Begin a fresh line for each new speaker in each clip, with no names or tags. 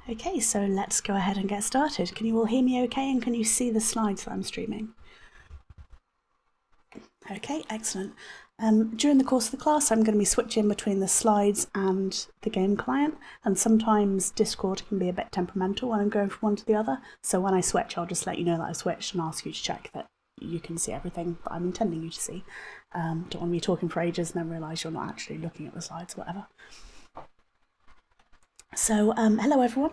Okay, so let's go ahead and get started. Can you all hear me okay, and can you see the slides that I'm streaming? Okay, excellent. During the course of the class, I'm going to be switching between the slides and the game client, and sometimes Discord can be a bit temperamental when I'm going from one to the other, so when I switch, I'll just let you know that I switched and ask you to check that you can see everything that I'm intending you to see. Don't want to be talking for ages and then realise you're not actually looking at the slides or whatever. So, hello everyone.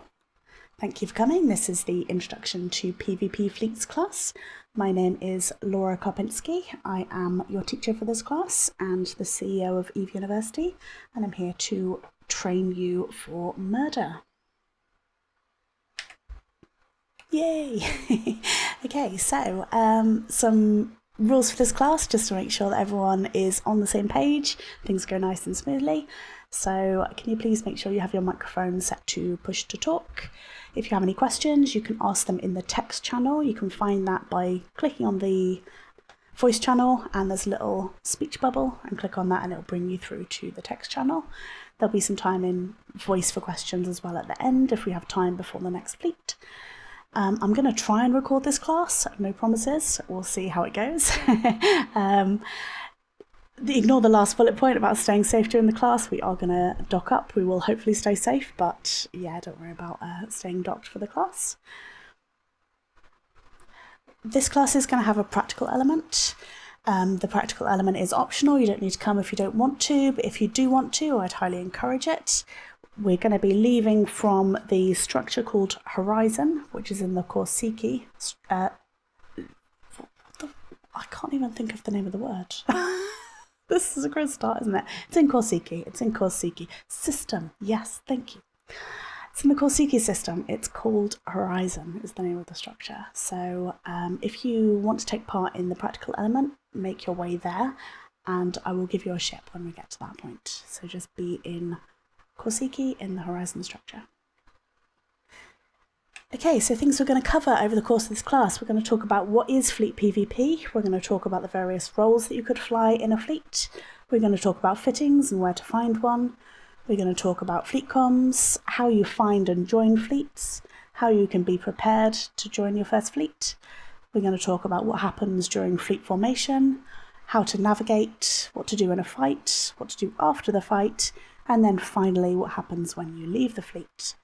Thank you for coming. This is the Introduction to PvP Fleets class. My name is Laura Kopinski. I am your teacher for this class and the CEO of Eve University, and I'm here to train you for murder. Yay! Okay, so some rules for this class, just to make sure that everyone is on the same page, things go nice and smoothly. So can you please make sure you have your microphone set to push to talk? If you have any questions, you can ask them in the text channel. You can find that by clicking on the voice channel, and there's a little speech bubble, and click on that and it'll bring you through to the text channel. There'll be some time in voice for questions as well at the end if we have time before the next fleet. I'm going to try and record this class, no promises, we'll see how it goes. Ignore the last bullet point about staying safe during the class. We are going to dock up. We will hopefully stay safe, but yeah, don't worry about staying docked for the class. This class is going to have a practical element. The practical element is optional. You don't need to come if you don't want to, but if you do want to, I'd highly encourage it. We're going to be leaving from the structure called Horizon, which is in the course Wiki. I can't even think of the name of the word. This is a great start, isn't it? It's in Korsiki. It's in Korsiki. System. Yes, thank you. It's in the Korsiki system. It's called Horizon, is the name of the structure. So if you want to take part in the practical element, make your way there, and I will give you a ship when we get to that point. So just be in Korsiki in the Horizon structure. Okay, so things we're going to cover over the course of this class. We're going to talk about what is fleet PvP. We're going to talk about the various roles that you could fly in a fleet. We're going to talk about fittings and where to find one. We're going to talk about fleet comms, how you find and join fleets, how you can be prepared to join your first fleet. We're going to talk about what happens during fleet formation, how to navigate, what to do in a fight, what to do after the fight, and then finally what happens when you leave the fleet.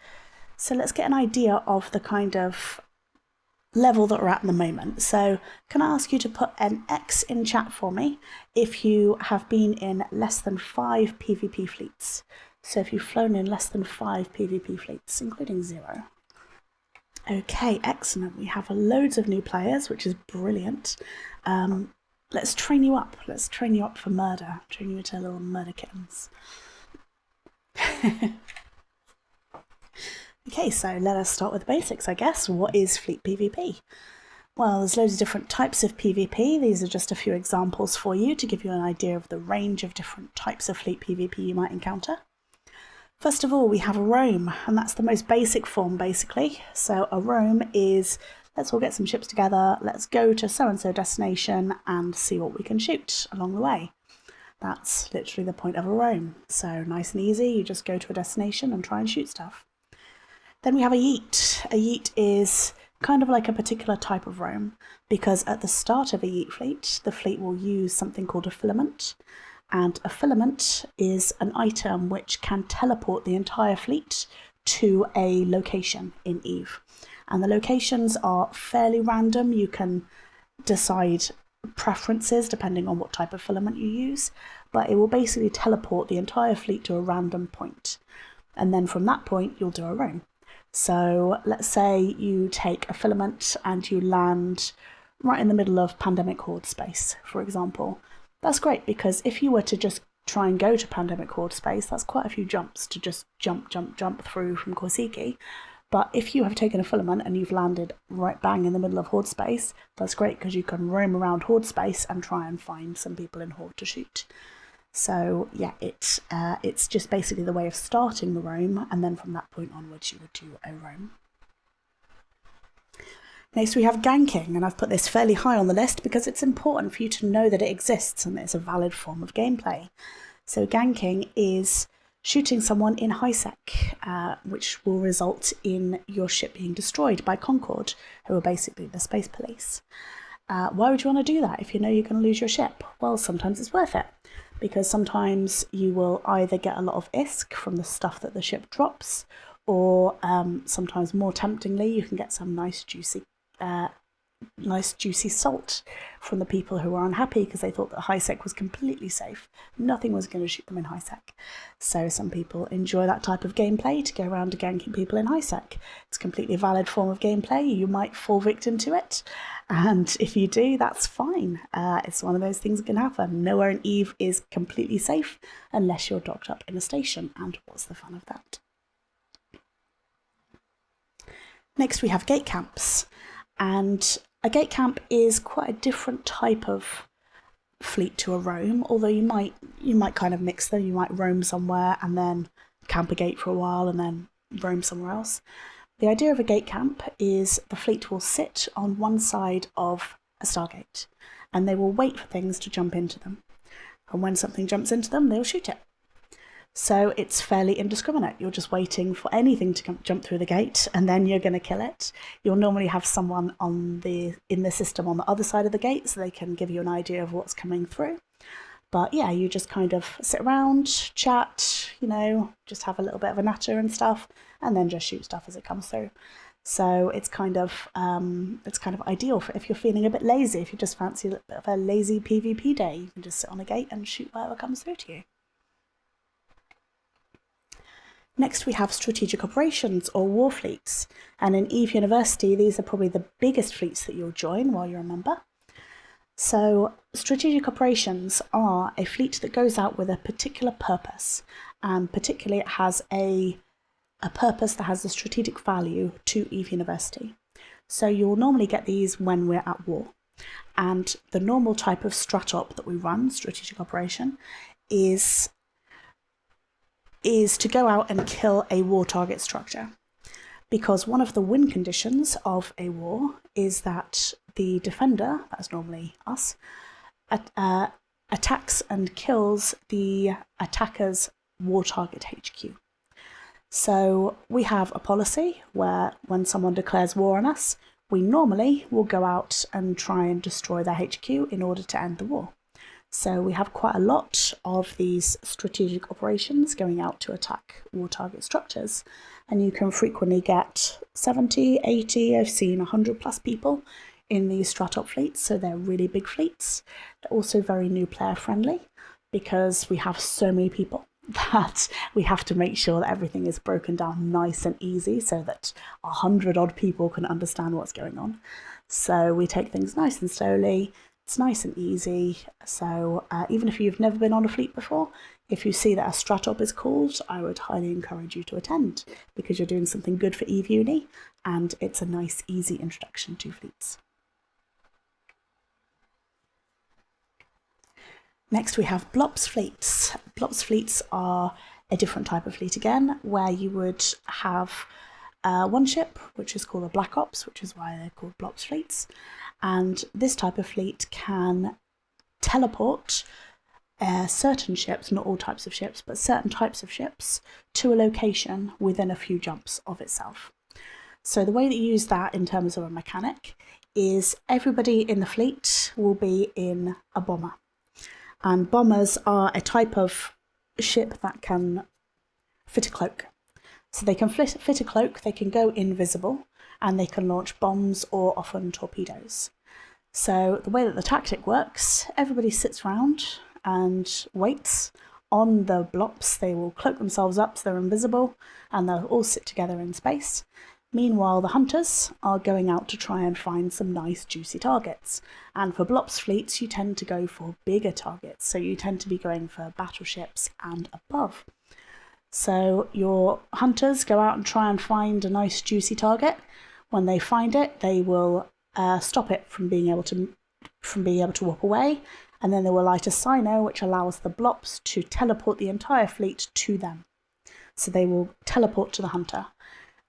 So let's get an idea of the kind of level that we're at in the moment. So can I ask you to put an X in chat for me if you have been in less than 5 PvP fleets? So if you've flown in less than 5 PvP fleets, including 0. Okay, excellent. We have loads of new players, which is brilliant. Let's train you up. Let's train you up for murder. Train you into little murder kittens. Okay, so let us start with the basics, I guess. What is fleet PvP? Well, there's loads of different types of PvP. These are just a few examples for you to give you an idea of the range of different types of fleet PvP you might encounter. First of all, we have a roam, and that's the most basic form, basically. So a roam is, let's all get some ships together, let's go to so-and-so destination and see what we can shoot along the way. That's literally the point of a roam. So nice and easy, you just go to a destination and try and shoot stuff. Then we have a yeet. A yeet is kind of like a particular type of roam, because at the start of a yeet fleet, the fleet will use something called a filament, and a filament is an item which can teleport the entire fleet to a location in Eve. And the locations are fairly random. You can decide preferences depending on what type of filament you use, but it will basically teleport the entire fleet to a random point. And then from that point, you'll do a roam. So let's say you take a filament and you land right in the middle of Pandemic Horde space, for example. That's great, because if you were to just try and go to Pandemic Horde space, that's quite a few jumps to just jump through from Korsiki. But if you have taken a filament and you've landed right bang in the middle of Horde space, that's great, because you can roam around Horde space and try and find some people in Horde to shoot. So yeah, it's just basically the way of starting the roam, and then from that point onwards you would do a roam. Next we have ganking, and I've put this fairly high on the list because it's important for you to know that it exists and that it's a valid form of gameplay. So ganking is shooting someone in high sec, which will result in your ship being destroyed by Concord, who are basically the space police. Why would you want to do that if you know you're going to lose your ship? Well, sometimes it's worth it, because sometimes you will either get a lot of ISK from the stuff that the ship drops, or sometimes more temptingly, you can get some nice juicy salt from the people who were unhappy because they thought that high sec was completely safe. Nothing was going to shoot them in high sec. So some people enjoy that type of gameplay to go around ganking people in high sec. It's a completely valid form of gameplay. You might fall victim to it, and if you do, that's fine. It's one of those things that can happen. Nowhere in Eve is completely safe unless you're docked up in a station, and what's the fun of that? Next we have gate camps, and a gate camp is quite a different type of fleet to a roam, although you might kind of mix them. You might roam somewhere and then camp a gate for a while and then roam somewhere else. The idea of a gate camp is the fleet will sit on one side of a stargate and they will wait for things to jump into them. And when something jumps into them, they'll shoot it. So it's fairly indiscriminate. You're just waiting for anything to jump through the gate, and then you're going to kill it. You'll normally have someone in the system on the other side of the gate, so they can give you an idea of what's coming through. But yeah, you just kind of sit around, chat, just have a little bit of a natter and stuff, and then just shoot stuff as it comes through. So it's kind of ideal for if you're feeling a bit lazy. If you just fancy a little bit of a lazy PvP day, you can just sit on a gate and shoot whatever comes through to you. Next we have strategic operations or war fleets, and in Eve University these are probably the biggest fleets that you'll join while you're a member. So strategic operations are a fleet that goes out with a particular purpose, and particularly it has a purpose that has a strategic value to Eve University. So you'll normally get these when we're at war, and the normal type of strat-op that we run, strategic operation, is to go out and kill a war target structure, because one of the win conditions of a war is that the defender, that's normally us, attacks and kills the attacker's war target HQ. So we have a policy where when someone declares war on us, we normally will go out and try and destroy their HQ in order to end the war. So we have quite a lot of these strategic operations going out to attack war target structures, and you can frequently get 70, 80, I've seen 100 plus people in these strat-op fleets, so they're really big fleets. They're also very new player friendly because we have so many people that we have to make sure that everything is broken down nice and easy so that 100 odd people can understand what's going on. So we take things nice and slowly. It's nice and easy, so even if you've never been on a fleet before, if you see that a strat-op is called, I would highly encourage you to attend, because you're doing something good for Eve Uni, and it's a nice, easy introduction to fleets. Next we have Blops fleets. Blops fleets are a different type of fleet again, where you would have one ship, which is called a Black Ops, which is why they're called Blops fleets. And this type of fleet can teleport certain ships, not all types of ships, but certain types of ships, to a location within a few jumps of itself. So the way that you use that in terms of a mechanic is everybody in the fleet will be in a bomber. And bombers are a type of ship that can fit a cloak. So they can fit a cloak, they can go invisible, and they can launch bombs or often torpedoes. So the way that the tactic works, everybody sits around and waits on the blops. They will cloak themselves up so they're invisible, and they'll all sit together in space. Meanwhile, the hunters are going out to try and find some nice juicy targets. And for blops fleets, you tend to go for bigger targets. So you tend to be going for battleships and above. So your hunters go out and try and find a nice juicy target. When they find it, they will stop it from being able to walk away, and then they will light a sino which allows the blops to teleport the entire fleet to them. So they will teleport to the hunter,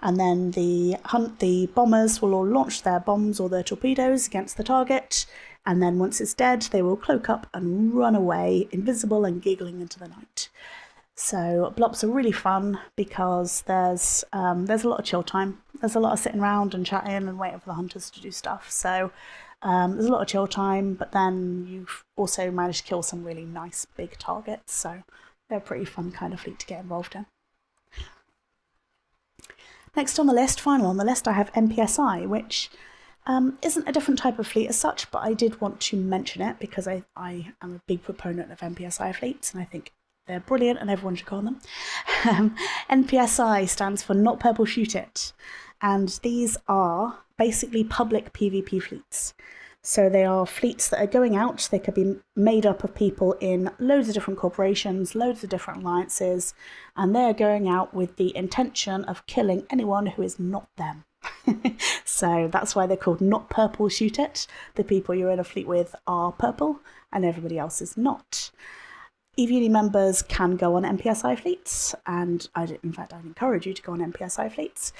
and then the bombers will all launch their bombs or their torpedoes against the target, and then once it's dead, they will cloak up and run away, invisible and giggling into the night. So blops are really fun because there's a lot of chill time. There's a lot of sitting around and chatting and waiting for the hunters to do stuff. So there's a lot of chill time, but then you've also managed to kill some really nice big targets. So they're a pretty fun kind of fleet to get involved in. Next on the list, final on the list, I have NPSI, which isn't a different type of fleet as such, but I did want to mention it because I am a big proponent of NPSI fleets, and I think they're brilliant and everyone should go on them. NPSI stands for Not Purple Shoot It, and these are basically public PvP fleets. So they are fleets that are going out. They could be made up of people in loads of different corporations, loads of different alliances, and they're going out with the intention of killing anyone who is not them. So that's why they're called Not Purple Shoot It. The people you're in a fleet with are purple and everybody else is not. EVUNI members can go on NPSI fleets, and in fact I'd encourage you to go on NPSI fleets,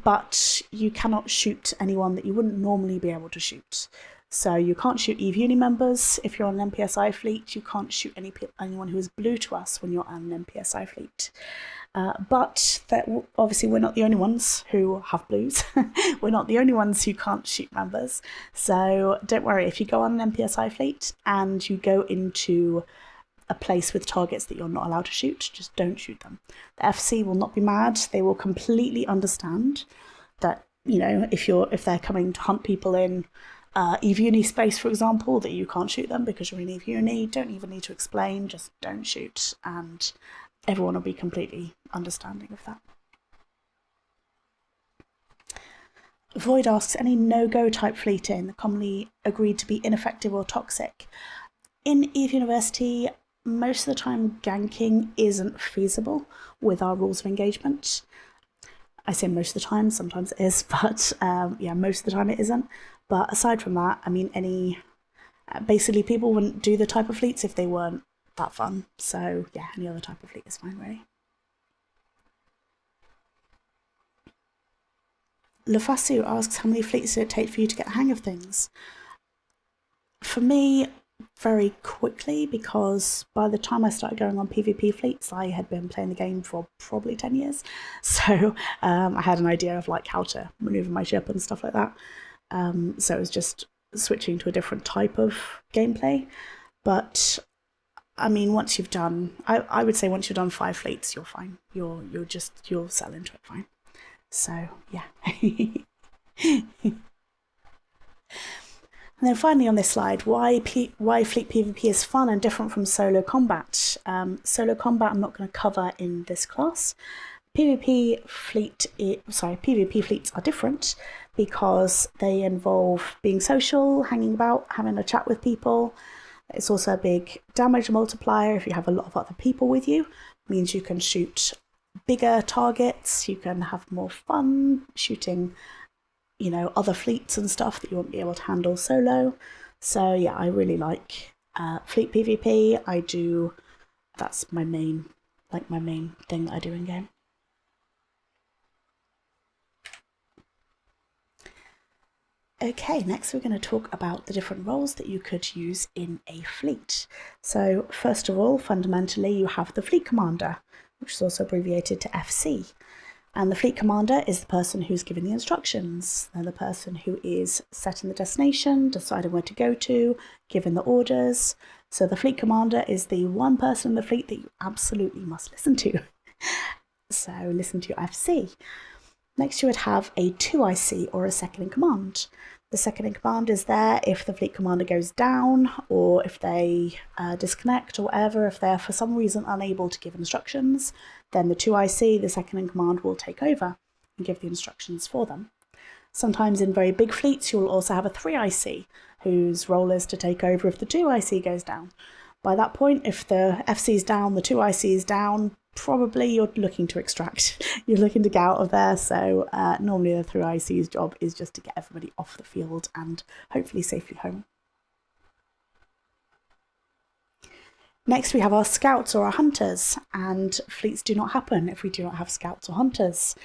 but you cannot shoot anyone that you wouldn't normally be able to shoot. So you can't shoot EVUNI members if you're on an NPSI fleet. You can't shoot anyone who is blue to us when you're on an NPSI fleet. But obviously we're not the only ones who have blues. We're not the only ones who can't shoot members. So don't worry, if you go on an NPSI fleet and you go into a place with targets that you're not allowed to shoot, just don't shoot them. The FC will not be mad. They will completely understand that, you know, if they're coming to hunt people in EVUNI space, for example, that you can't shoot them because you're in EVUNI. Don't even need to explain, just don't shoot, and everyone will be completely understanding of that. Void asks, any no-go type fleeting commonly agreed to be ineffective or toxic? In EVE University, most of the time ganking isn't feasible with our rules of engagement. I say most of the time, sometimes it is, but yeah, most of the time it isn't. But aside from that, I mean, basically people wouldn't do the type of fleets if they weren't that fun. So yeah, any other type of fleet is fine, really. Lefasu asks, how many fleets did it take for you to get the hang of things? For me, very quickly, because by the time I started going on PvP fleets, I had been playing the game for probably 10 years. So I had an idea of like how to maneuver my ship and stuff like that. So it was just switching to a different type of gameplay. But I mean, once you've done, I would say once you've done 5 fleets, you're fine. You'll settle into it fine. So yeah. And then finally on this slide, why fleet PvP is fun and different from solo combat. Solo combat I'm not going to cover in this class. PvP fleets are different because they involve being social, hanging about, having a chat with people. It's also a big damage multiplier if you have a lot of other people with you. It means you can shoot bigger targets, you can have more fun shooting, you know, other fleets and stuff that you won't be able to handle solo. So yeah, I really like fleet PvP. That's my main thing that I do in game. Okay, next we're going to talk about the different roles that you could use in a fleet. So first of all, fundamentally, you have the fleet commander, which is also abbreviated to FC. And the fleet commander is the person who's giving the instructions. They're the person who is setting the destination, deciding where to go to, giving the orders. So the fleet commander is the one person in the fleet that you absolutely must listen to. So listen to your FC. Next you would have a 2IC or a second in command. The second in command is there if the fleet commander goes down or if they disconnect or whatever, if they're for some reason unable to give instructions, then the 2IC, the second in command, will take over and give the instructions for them. Sometimes in very big fleets you'll also have a 3IC whose role is to take over if the 2IC goes down. By that point, if the FC is down, the 2IC is down, probably you're looking to extract. You're looking to get out of there, so normally the 3IC's job is just to get everybody off the field and hopefully safely home. Next we have our scouts or our hunters, and fleets do not happen if we do not have scouts or hunters.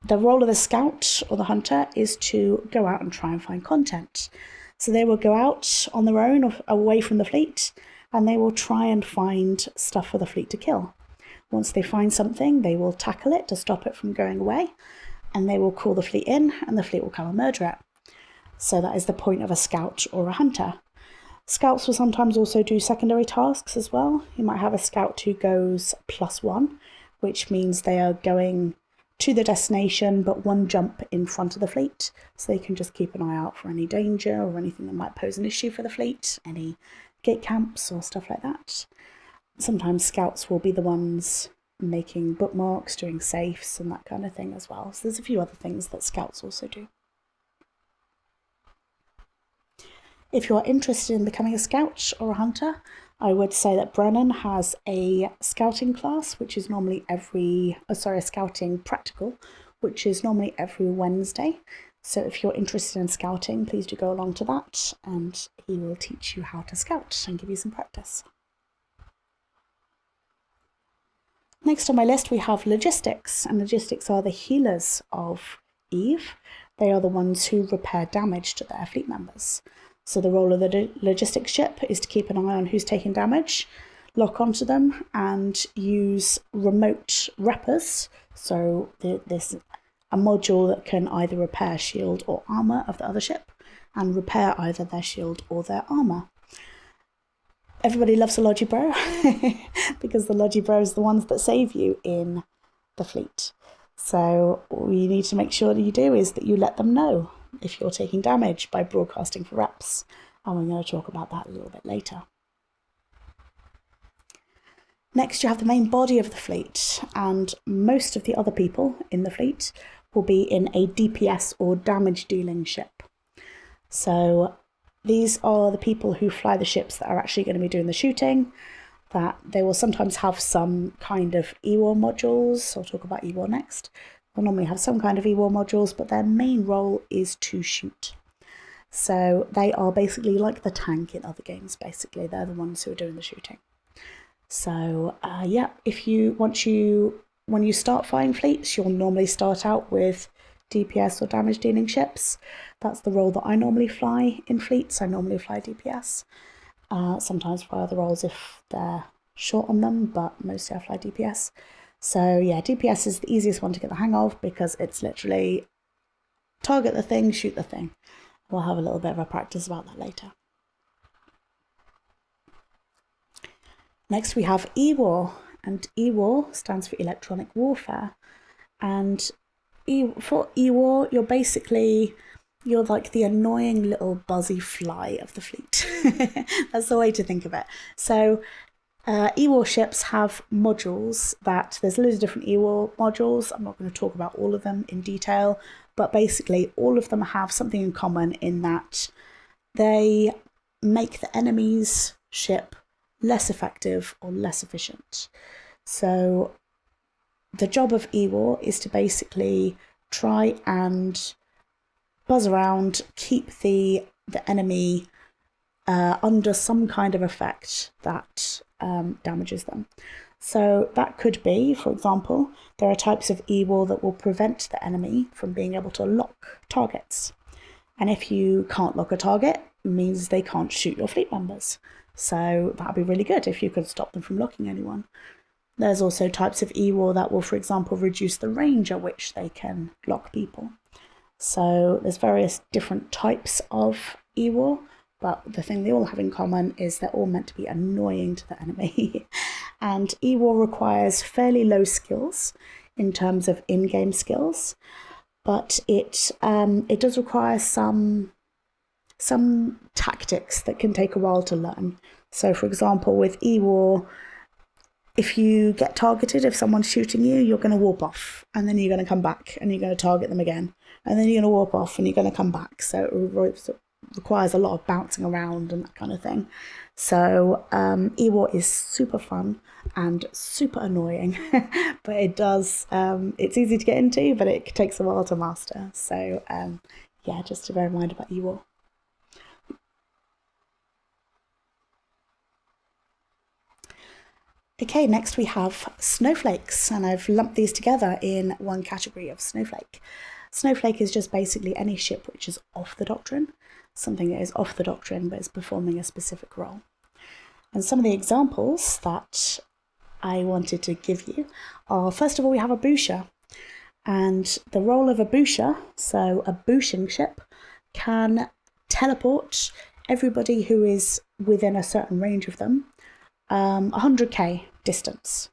The role of the scout or the hunter is to go out and try and find content. So they will go out on their own or away from the fleet, and they will try and find stuff for the fleet to kill. Once they find something, they will tackle it to stop it from going away, and they will call the fleet in, and the fleet will come and murder it. So that is the point of a scout or a hunter. Scouts will sometimes also do secondary tasks as well. You might have a scout who goes +1, which means they are going to the destination but one jump in front of the fleet, so they can just keep an eye out for any danger or anything that might pose an issue for the fleet, any gate camps or stuff like that. Sometimes scouts will be the ones making bookmarks, doing safes and that kind of thing as well. So there's a few other things that scouts also do. If you're interested in becoming a scout or a hunter, I would say that Brennan has a scouting class, which is normally a scouting practical, which is normally every Wednesday. So if you're interested in scouting, please do go along to that, and he will teach you how to scout and give you some practice. Next on my list, we have logistics, and logistics are the healers of Eve. They are the ones who repair damage to their fleet members. So the role of the logistics ship is to keep an eye on who's taking damage, lock onto them, and use remote reppers. So there's a module that can either repair shield or armour of the other ship, and repair either their shield or their armour. Everybody loves a Logibro because the Logibro is the ones that save you in the fleet. So all you need to make sure that you do is that you let them know if you're taking damage by broadcasting for reps, and we're going to talk about that a little bit later. Next, you have the main body of the fleet, and most of the other people in the fleet will be in a DPS or damage dealing ship. So these are the people who fly the ships that are actually going to be doing the shooting, that they will sometimes have some kind of EWAR modules. I'll talk about EWAR next. They'll normally have some kind of EWAR modules, but their main role is to shoot. So they are basically like the tank in other games, basically. They're the ones who are doing the shooting. So when you start flying fleets, you'll normally start out with DPS or damage dealing ships. That's the role that I normally fly in fleets. I normally fly DPS. Sometimes fly other roles if they're short on them, but mostly I fly DPS. So yeah, DPS is the easiest one to get the hang of because it's literally target the thing, shoot the thing. We'll have a little bit of a practice about that later. Next we have EWAR, and EWAR stands for Electronic Warfare. And for EWAR, you're like the annoying little buzzy fly of the fleet. That's the way to think of it. So EWAR ships have modules there's loads of different EWAR modules. I'm not going to talk about all of them in detail, but basically all of them have something in common in that they make the enemy's ship less effective or less efficient. So the job of EWAR is to basically try and buzz around, keep the enemy under some kind of effect that damages them. So that could be, for example, there are types of EWAR that will prevent the enemy from being able to lock targets. And if you can't lock a target, it means they can't shoot your fleet members. So that'd be really good if you could stop them from locking anyone. There's also types of EWAR that will, for example, reduce the range at which they can lock people. So there's various different types of EWAR, but the thing they all have in common is they're all meant to be annoying to the enemy. And EWAR requires fairly low skills in terms of in-game skills, but it does require some tactics that can take a while to learn. So for example, with EWAR, if you get targeted, if someone's shooting you, you're going to warp off, and then you're going to come back and you're going to target them again, and then you're going to warp off and you're going to come back. So it requires a lot of bouncing around and that kind of thing. So EWAR is super fun and super annoying, but it's easy to get into, but it takes a while to master. So yeah, just to bear in mind about EWAR. Okay, next we have snowflakes, and I've lumped these together in one category of snowflake. Snowflake is just basically any ship which is off the doctrine, something that is off the doctrine but is performing a specific role. And some of the examples that I wanted to give you are, first of all, we have a boosher. And the role of a boosher, so a boosting ship, can teleport everybody who is within a certain range of them 100k distance.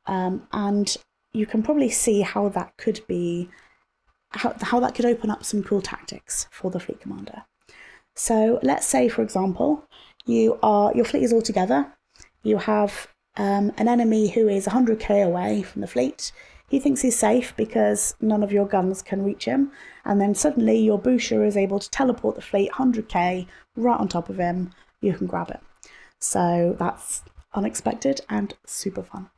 And you can probably see how that could be, how that could open up some cool tactics for the fleet commander. So let's say, for example, your fleet is all together. You have an enemy who is 100k away from the fleet. He thinks he's safe because none of your guns can reach him. And then suddenly your boosher is able to teleport the fleet 100k right on top of him. You can grab it. So that's unexpected and super fun.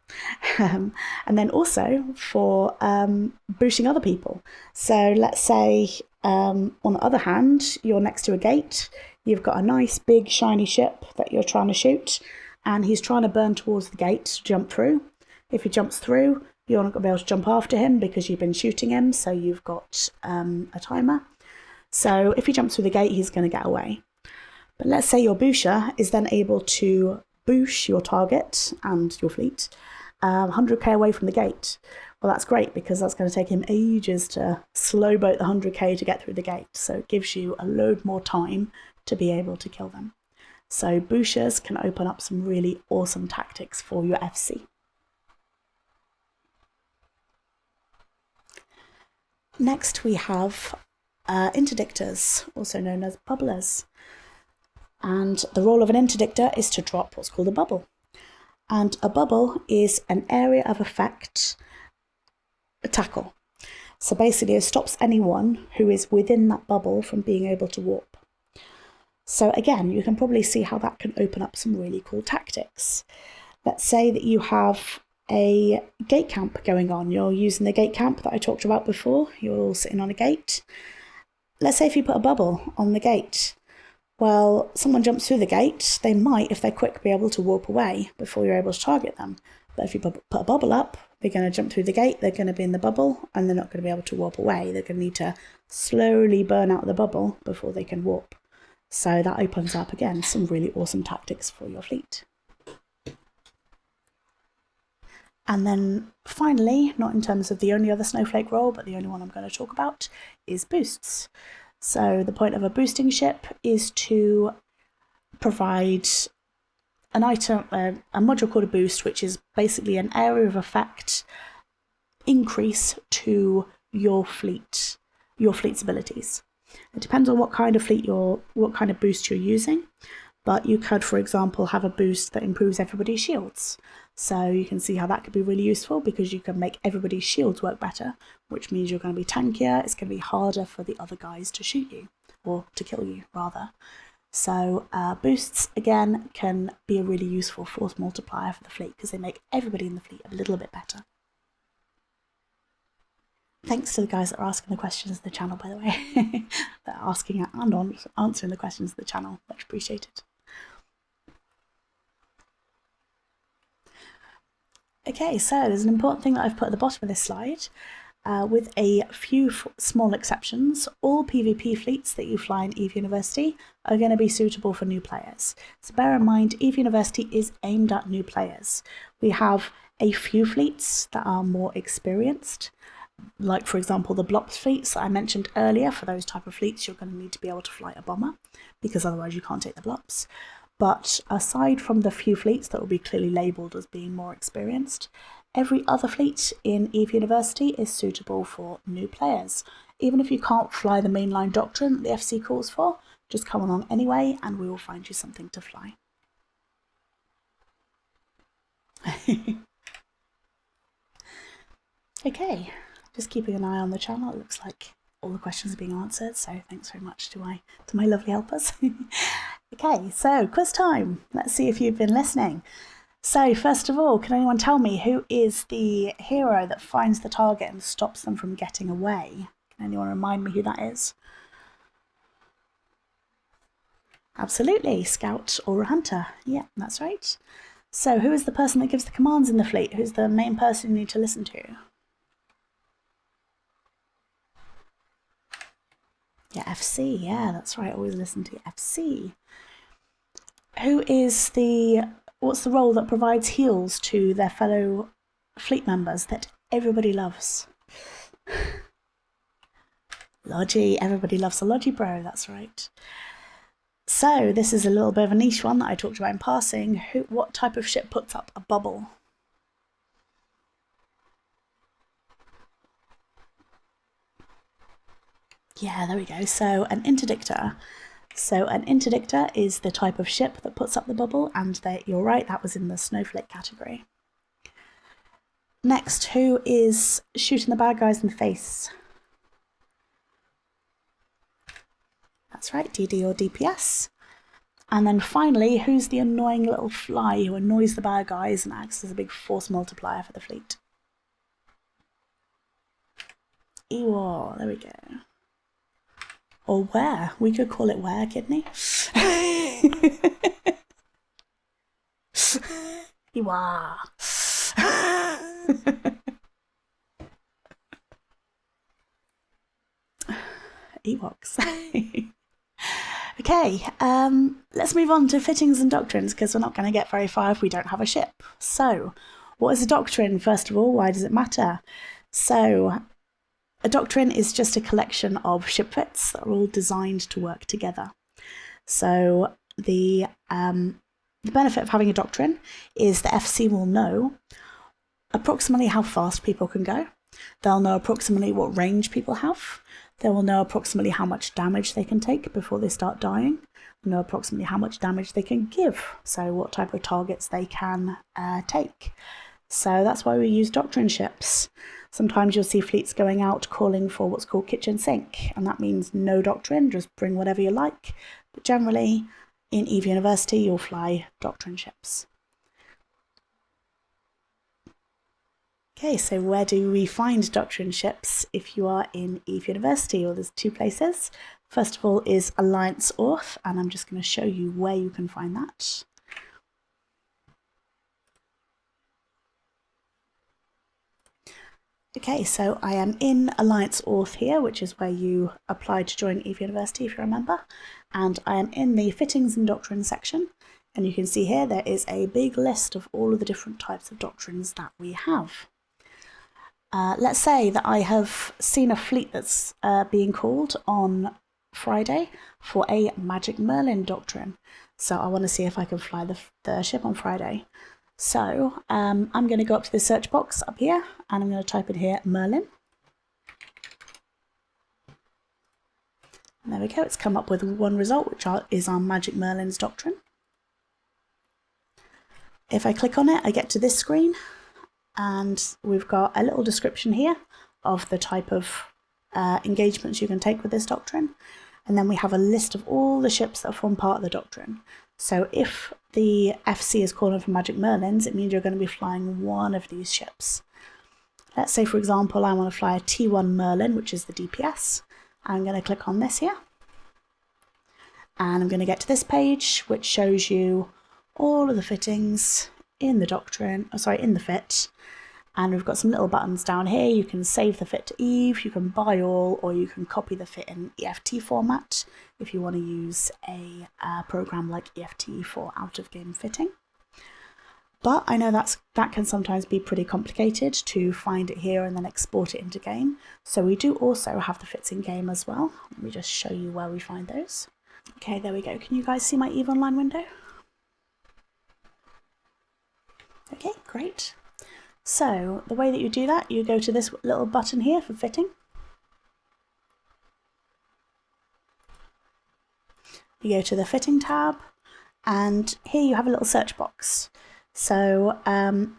And then also for boosting other people. So let's say, on the other hand, you're next to a gate. You've got a nice big shiny ship that you're trying to shoot, and he's trying to burn towards the gate to jump through. If he jumps through, you're not going to be able to jump after him because you've been shooting him, so you've got a timer. So if he jumps through the gate, he's going to get away. But let's say your boosher is then able to boosh your target and your fleet 100k away from the gate. Well, that's great because that's going to take him ages to slow boat the 100k to get through the gate. So it gives you a load more time to be able to kill them. So booshers can open up some really awesome tactics for your FC. Next we have interdictors, also known as bubblers. And the role of an interdictor is to drop what's called a bubble. And a bubble is an area of effect tackle. So basically it stops anyone who is within that bubble from being able to warp. So again, you can probably see how that can open up some really cool tactics. Let's say that you have a gate camp going on. You're using the gate camp that I talked about before. You're all sitting on a gate. Let's say if you put a bubble on the gate, well, someone jumps through the gate, they might, if they're quick, be able to warp away before you're able to target them. But if you put a bubble up, they're going to jump through the gate, they're going to be in the bubble, and they're not going to be able to warp away. They're going to need to slowly burn out the bubble before they can warp. So that opens up, again, some really awesome tactics for your fleet. And then finally, not in terms of the only other snowflake role, but the only one I'm going to talk about, is boosts. So the point of a boosting ship is to provide an item, a module called a boost, which is basically an area of effect increase to your fleet's abilities. It depends on what kind of boost you're using, but you could, for example, have a boost that improves everybody's shields. So you can see how that could be really useful because you can make everybody's shields work better, which means you're going to be tankier. It's going to be harder for the other guys to shoot you, or to kill you, rather. So boosts, again, can be a really useful force multiplier for the fleet because they make everybody in the fleet a little bit better. Thanks to the guys that are asking the questions in the channel, by the way. That are asking and answering the questions in the channel. Much appreciated. Okay, so there's an important thing that I've put at the bottom of this slide. With a few small exceptions, all PvP fleets that you fly in EVE University are going to be suitable for new players. So bear in mind, EVE University is aimed at new players. We have a few fleets that are more experienced, like, for example, the Blops fleets that I mentioned earlier. For those type of fleets, you're going to need to be able to fly a bomber, because otherwise you can't take the Blops. But aside from the few fleets that will be clearly labelled as being more experienced, every other fleet in EVE University is suitable for new players. Even if you can't fly the mainline doctrine that the FC calls for, just come along anyway and we will find you something to fly. Okay, just keeping an eye on the channel. It looks like all the questions are being answered, so thanks very much to my lovely helpers. Okay, so quiz time. Let's see if you've been listening. So first of all, can anyone tell me who is the hero that finds the target and stops them from getting away? Can anyone remind me who that is? Absolutely, Scout or a Hunter. Yeah, that's right. So who is the person that gives the commands in the fleet? Who's the main person you need to listen to? Yeah, FC. Yeah, that's right. Always listen to FC. what's the role that provides heals to their fellow fleet members that everybody loves? Logi. Everybody loves a Logi bro, that's right. So this is a little bit of a niche one that I talked about in passing. What type of ship puts up a bubble? Yeah, there we go. So an interdictor. Is the type of ship that puts up the bubble, and you're right, that was in the snowflake category. Next, who is shooting the bad guys in the face? That's right, DD or DPS. And then finally, who's the annoying little fly who annoys the bad guys and acts as a big force multiplier for the fleet? Ewar, there we go. Or where? We could call it where, kidney. Ewar. Ewoks. Okay, let's move on to fittings and doctrines, because we're not going to get very far if we don't have a ship. So, what is a doctrine, first of all? Why does it matter? So, a doctrine is just a collection of ship fits that are all designed to work together. So, the benefit of having a doctrine is the FC will know approximately how fast people can go. They'll know approximately what range people have. They will know approximately how much damage they can take before they start dying. They'll know approximately how much damage they can give, so what type of targets they can take. So that's why we use doctrine ships. Sometimes you'll see fleets going out calling for what's called kitchen sink, and that means no doctrine, just bring whatever you like. But generally, in EVE University, you'll fly doctrine ships. Okay, so where do we find doctrine ships if you are in EVE University? Well, there's two places. First of all is Alliance Auth, and I'm just going to show you where you can find that. Okay, so I am in Alliance Auth here, which is where you apply to join EVE University, if you remember. And I am in the Fittings and Doctrines section. And you can see here there is a big list of all of the different types of doctrines that we have. Let's say that I have seen a fleet that's being called on Friday for a Magic Merlin doctrine. So I want to see if I can fly the ship on Friday. So I'm going to go up to the search box up here, and I'm going to type in here Merlin. And there we go, it's come up with one result, which is our Magic Merlin's doctrine. If I click on it, I get to this screen. And we've got a little description here of the type of engagements you can take with this doctrine. And then we have a list of all the ships that form part of the doctrine. So if the FC is calling for Magic Merlins, it means you're going to be flying one of these ships. Let's say, for example, I want to fly a T1 Merlin, which is the DPS. I'm going to click on this here. And I'm going to get to this page, which shows you all of the fittings in the doctrine, in the fit. And we've got some little buttons down here. You can save the fit to EVE, you can buy all, or you can copy the fit in EFT format if you want to use a program like EFT for out-of-game fitting. But I know that can sometimes be pretty complicated to find it here and then export it into game. So we do also have the fits in game as well. Let me just show you where we find those. Okay, there we go. Can you guys see my EVE Online window? Okay, great. So the way that you do that, you go to this little button here for fitting. You go to the fitting tab, and here you have a little search box. So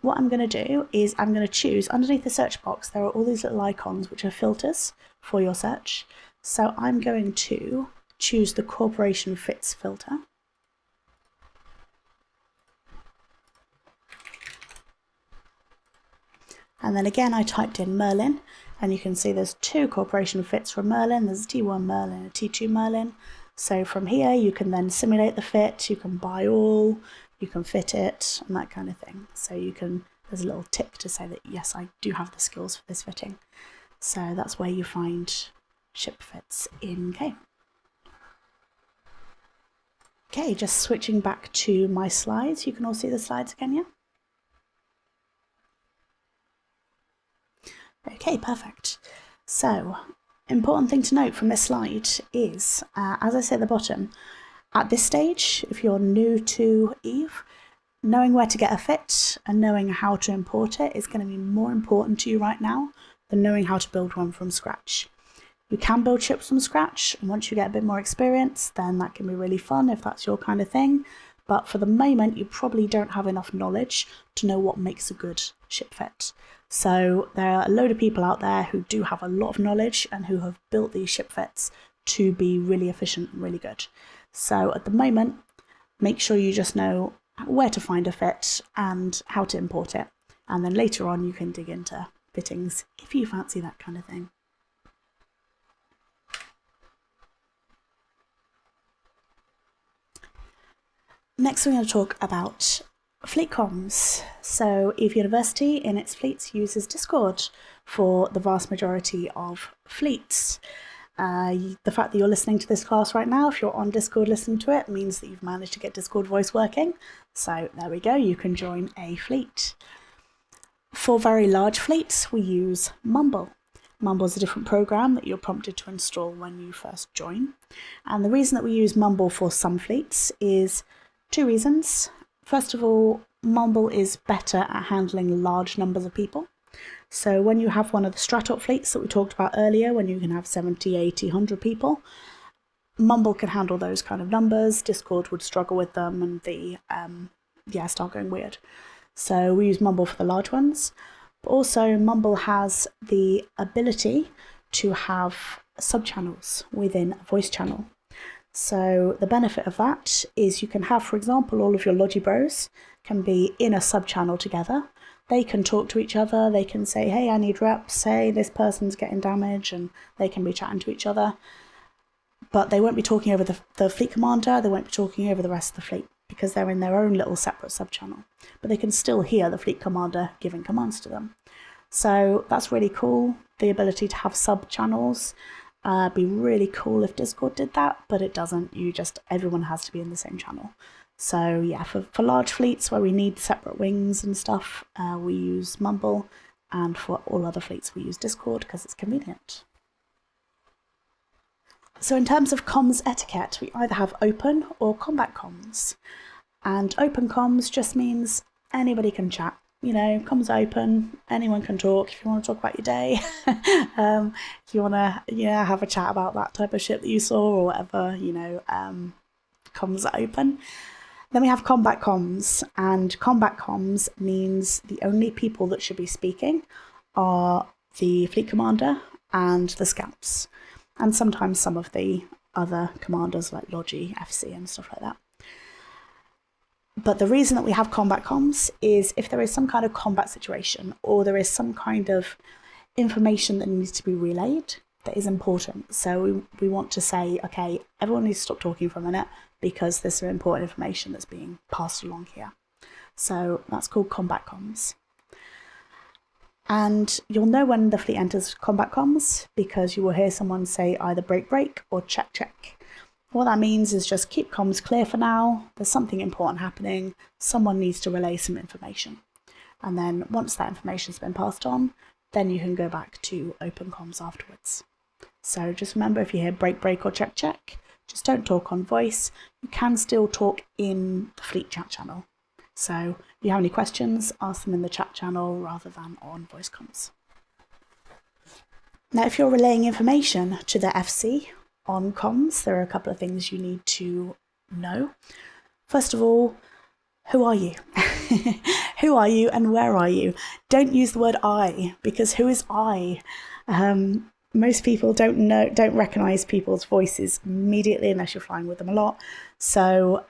what I'm going to do is I'm going to choose, underneath the search box, there are all these little icons which are filters for your search. So I'm going to choose the Corporation Fits filter. And then again, I typed in Merlin, and you can see there's two Corporation Fits from Merlin. There's a T1 Merlin and a T2 Merlin. So from here, you can then simulate the fit, you can buy all, you can fit it, and that kind of thing. So there's a little tick to say that, yes, I do have the skills for this fitting. So that's where you find ship fits in game. Okay, just switching back to my slides. You can all see the slides again, yeah? Okay, perfect. So, important thing to note from this slide is, as I say at the bottom, at this stage, if you're new to Eve, knowing where to get a fit and knowing how to import it is going to be more important to you right now than knowing how to build one from scratch. You can build ships from scratch, and once you get a bit more experience, then that can be really fun if that's your kind of thing. But for the moment, you probably don't have enough knowledge to know what makes a good ship fit. So there are a load of people out there who do have a lot of knowledge and who have built these ship fits to be really efficient and really good. So at the moment, make sure you just know where to find a fit and how to import it. And then later on, you can dig into fittings if you fancy that kind of thing. Next, we're going to talk about fleet comms. So Eve University in its fleets uses Discord for the vast majority of fleets. The fact that you're listening to this class right now, if you're on Discord listening to it, means that you've managed to get Discord voice working. So there we go, you can join a fleet. For very large fleets, we use Mumble. Mumble is a different program that you're prompted to install when you first join. And the reason that we use Mumble for some fleets is two reasons. First of all, Mumble is better at handling large numbers of people. So when you have one of the Stratop fleets that we talked about earlier, when you can have 70, 80, 100 people, Mumble can handle those kind of numbers. Discord would struggle with them and start going weird. So we use Mumble for the large ones. But also Mumble has the ability to have subchannels within a voice channel. So the benefit of that is you can have, for example, all of your Logi bros can be in a sub-channel together. They can talk to each other. They can say, hey, I need reps. Hey, this person's getting damage, and they can be chatting to each other. But they won't be talking over the fleet commander. They won't be talking over the rest of the fleet because they're in their own little separate sub-channel. But they can still hear the fleet commander giving commands to them. So that's really cool. The ability to have sub-channels. Be really cool if Discord did that, but it doesn't. Everyone has to be in the same channel. So yeah, for large fleets where we need separate wings and stuff, we use Mumble, and for all other fleets we use Discord because it's convenient. So in terms of comms etiquette, we either have open or combat comms. And open comms just means anybody can chat. Comms open, anyone can talk. If you want to talk about your day, if you want to, have a chat about that type of shit that you saw or whatever, comms open. Then we have combat comms, and combat comms means the only people that should be speaking are the fleet commander and the scouts, and sometimes some of the other commanders like Logi, FC, and stuff like that. But the reason that we have combat comms is if there is some kind of combat situation or there is some kind of information that needs to be relayed that is important. So we want to say, okay, everyone needs to stop talking for a minute because there's some important information that's being passed along here. So that's called combat comms. And you'll know when the fleet enters combat comms because you will hear someone say either break, break or check, check. What that means is just keep comms clear for now. There's something important happening. Someone needs to relay some information. And then once that information's been passed on, then you can go back to open comms afterwards. So just remember, if you hear break, break or check, check, just don't talk on voice. You can still talk in the fleet chat channel. So if you have any questions, ask them in the chat channel rather than on voice comms. Now, if you're relaying information to the FC on comms, there are a couple of things you need to know. First of all, who are you? Who are you and where are you? Don't use the word I, because who is I? Most people don't recognize people's voices immediately unless you're flying with them a lot. So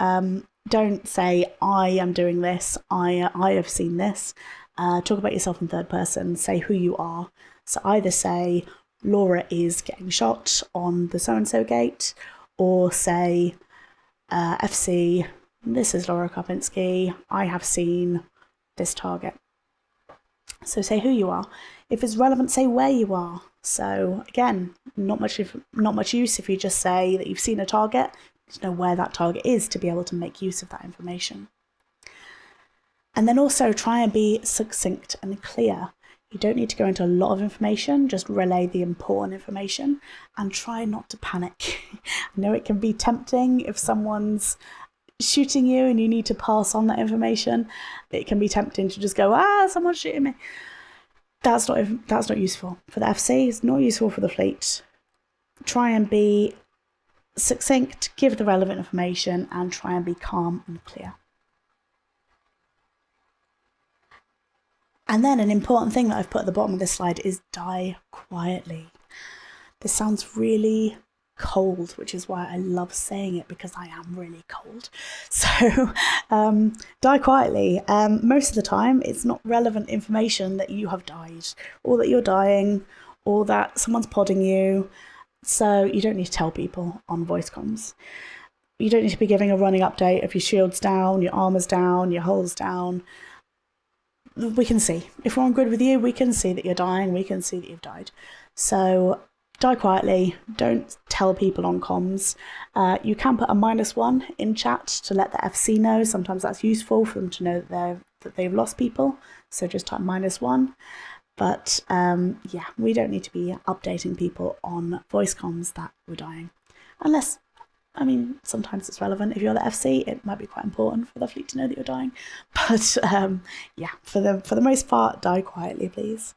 don't say I am doing this, I have seen this. Talk about yourself in third person, say who you are. So either say Laura is getting shot on the so-and-so gate, or say FC, this is Laura Karpinski, I have seen this target. So say who you are. If it's relevant, say where you are. So again, not much use if you just say that you've seen a target, to know where that target is to be able to make use of that information. And then also try and be succinct and clear. You don't need to go into a lot of information, just relay the important information and try not to panic. I know it can be tempting if someone's shooting you and you need to pass on that information. It can be tempting to just go, someone's shooting me. That's not useful for the FC. It's not useful for the fleet. Try and be succinct, give the relevant information, and try and be calm and clear. And then an important thing that I've put at the bottom of this slide is die quietly. This sounds really cold, which is why I love saying it, because I am really cold. So die quietly. Most of the time it's not relevant information that you have died, or that you're dying, or that someone's podding you. So you don't need to tell people on voice comms. You don't need to be giving a running update if your shield's down, your armor's down, your hull's down. We can see. If we're on grid with you, we can see that you're dying, we can see that you've died. So die quietly, don't tell people on comms. You can put a -1 in chat to let the FC know. Sometimes that's useful for them to know that they've lost people. So just type -1. But yeah, we don't need to be updating people on voice comms that we're dying. Unless, I mean, sometimes it's relevant. If you're the FC, it might be quite important for the fleet to know that you're dying. But yeah, for the most part, die quietly, please.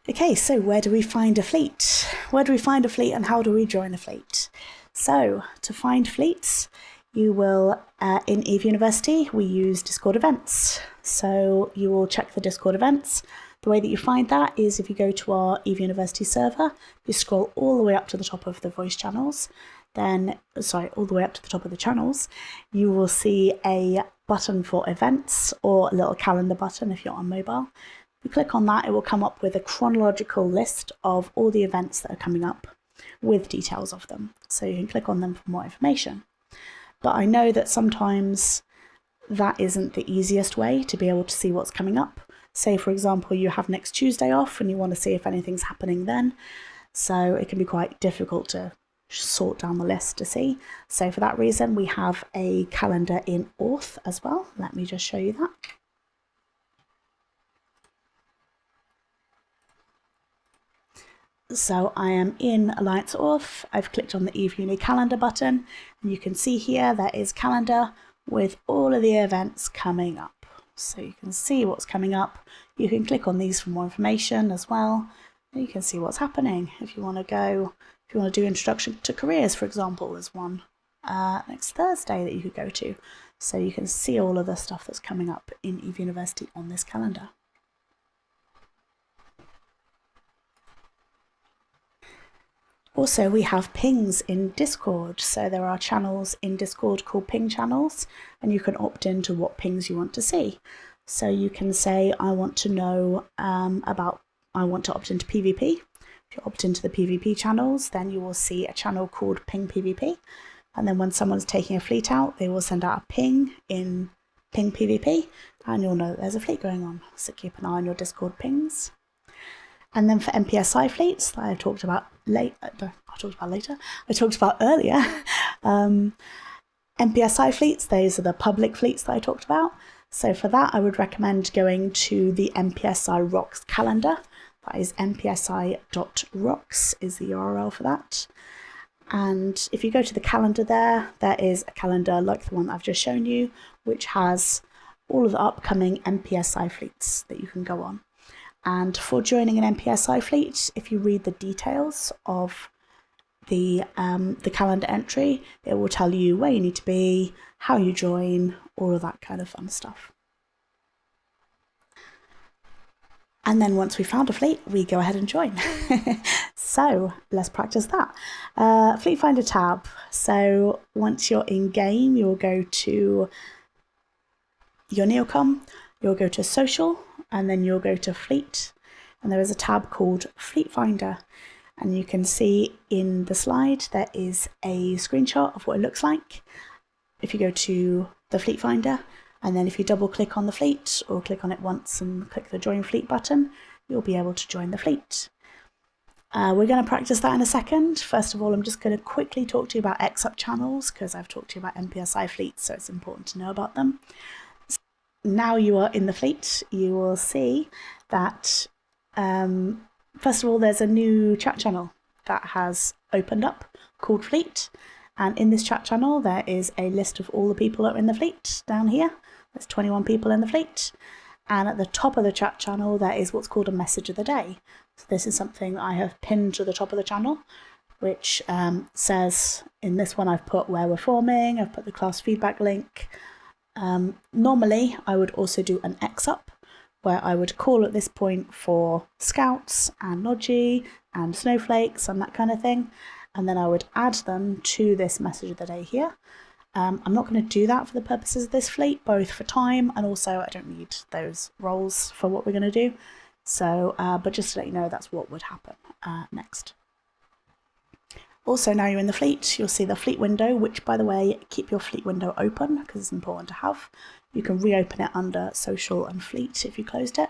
Okay, so where do we find a fleet? Where do we find a fleet and how do we join a fleet? So to find fleets, you will, in EVE University, we use Discord events. So you will check the Discord events. The way that you find that is if you go to our EVE University server, you scroll all the way up to the top of the voice channels, all the way up to the top of the channels, you will see a button for events, or a little calendar button if you're on mobile. If you click on that, it will come up with a chronological list of all the events that are coming up with details of them. So you can click on them for more information. But I know that sometimes that isn't the easiest way to be able to see what's coming up. Say, for example, you have next Tuesday off and you want to see if anything's happening then. So it can be quite difficult to sort down the list to see. So for that reason, we have a calendar in Auth as well. Let me just show you that. So I am in Alliance Auth. I've clicked on the EVE Uni calendar button, and you can see here there is calendar with all of the events coming up. So you can see what's coming up. You can click on these for more information as well. And you can see what's happening. If you want to do Introduction to Careers, for example, there's one next Thursday that you could go to. So you can see all of the stuff that's coming up in EVE University on this calendar. Also, we have pings in Discord. So there are channels in Discord called ping channels, and you can opt into what pings you want to see. So you can say, I want to know I want to opt into PvP. If you opt into the PvP channels, then you will see a channel called ping PvP. And then when someone's taking a fleet out, they will send out a ping in ping PvP, and you'll know that there's a fleet going on. So keep an eye on your Discord pings. And then for MPSI fleets that I talked about earlier, MPSI fleets, those are the public fleets that I talked about. So for that, I would recommend going to the MPSI Rocks calendar. That is mpsi.rocks is the URL for that. And if you go to the calendar there is a calendar like the one I've just shown you, which has all of the upcoming MPSI fleets that you can go on. And for joining an MPSI fleet, if you read the details of the calendar entry, it will tell you where you need to be, how you join, all of that kind of fun stuff. And then once we've found a fleet, we go ahead and join. So let's practice that. Fleet Finder tab. So once you're in game, you'll go to your Neocom, you'll go to Social, and then you'll go to Fleet, and there is a tab called Fleet Finder, and you can see in the slide there is a screenshot of what it looks like if you go to the Fleet Finder, And then if you double click on the fleet or click on it once and click the join fleet button, you'll be able to join the fleet. We're going to practice that in a second. First of all, I'm just going to quickly talk to you about XUp channels because I've talked to you about MPSI fleets, so it's important to know about them. Now you are in the fleet, you will see that first of all, there's a new chat channel that has opened up called Fleet. And in this chat channel, there is a list of all the people that are in the fleet down here. There's 21 people in the fleet. And at the top of the chat channel, there is what's called a message of the day. So this is something I have pinned to the top of the channel, which says, in this one, I've put where we're forming, I've put the class feedback link. Normally, I would also do an XUp, where I would call at this point for scouts and Nodgy and snowflakes and that kind of thing. And then I would add them to this message of the day here. I'm not going to do that for the purposes of this fleet, both for time and also I don't need those roles for what we're going to do. So, but just to let you know, that's what would happen next. Also, now you're in the fleet, you'll see the fleet window, which, by the way, keep your fleet window open because it's important to have. You can reopen it under social and fleet if you closed it.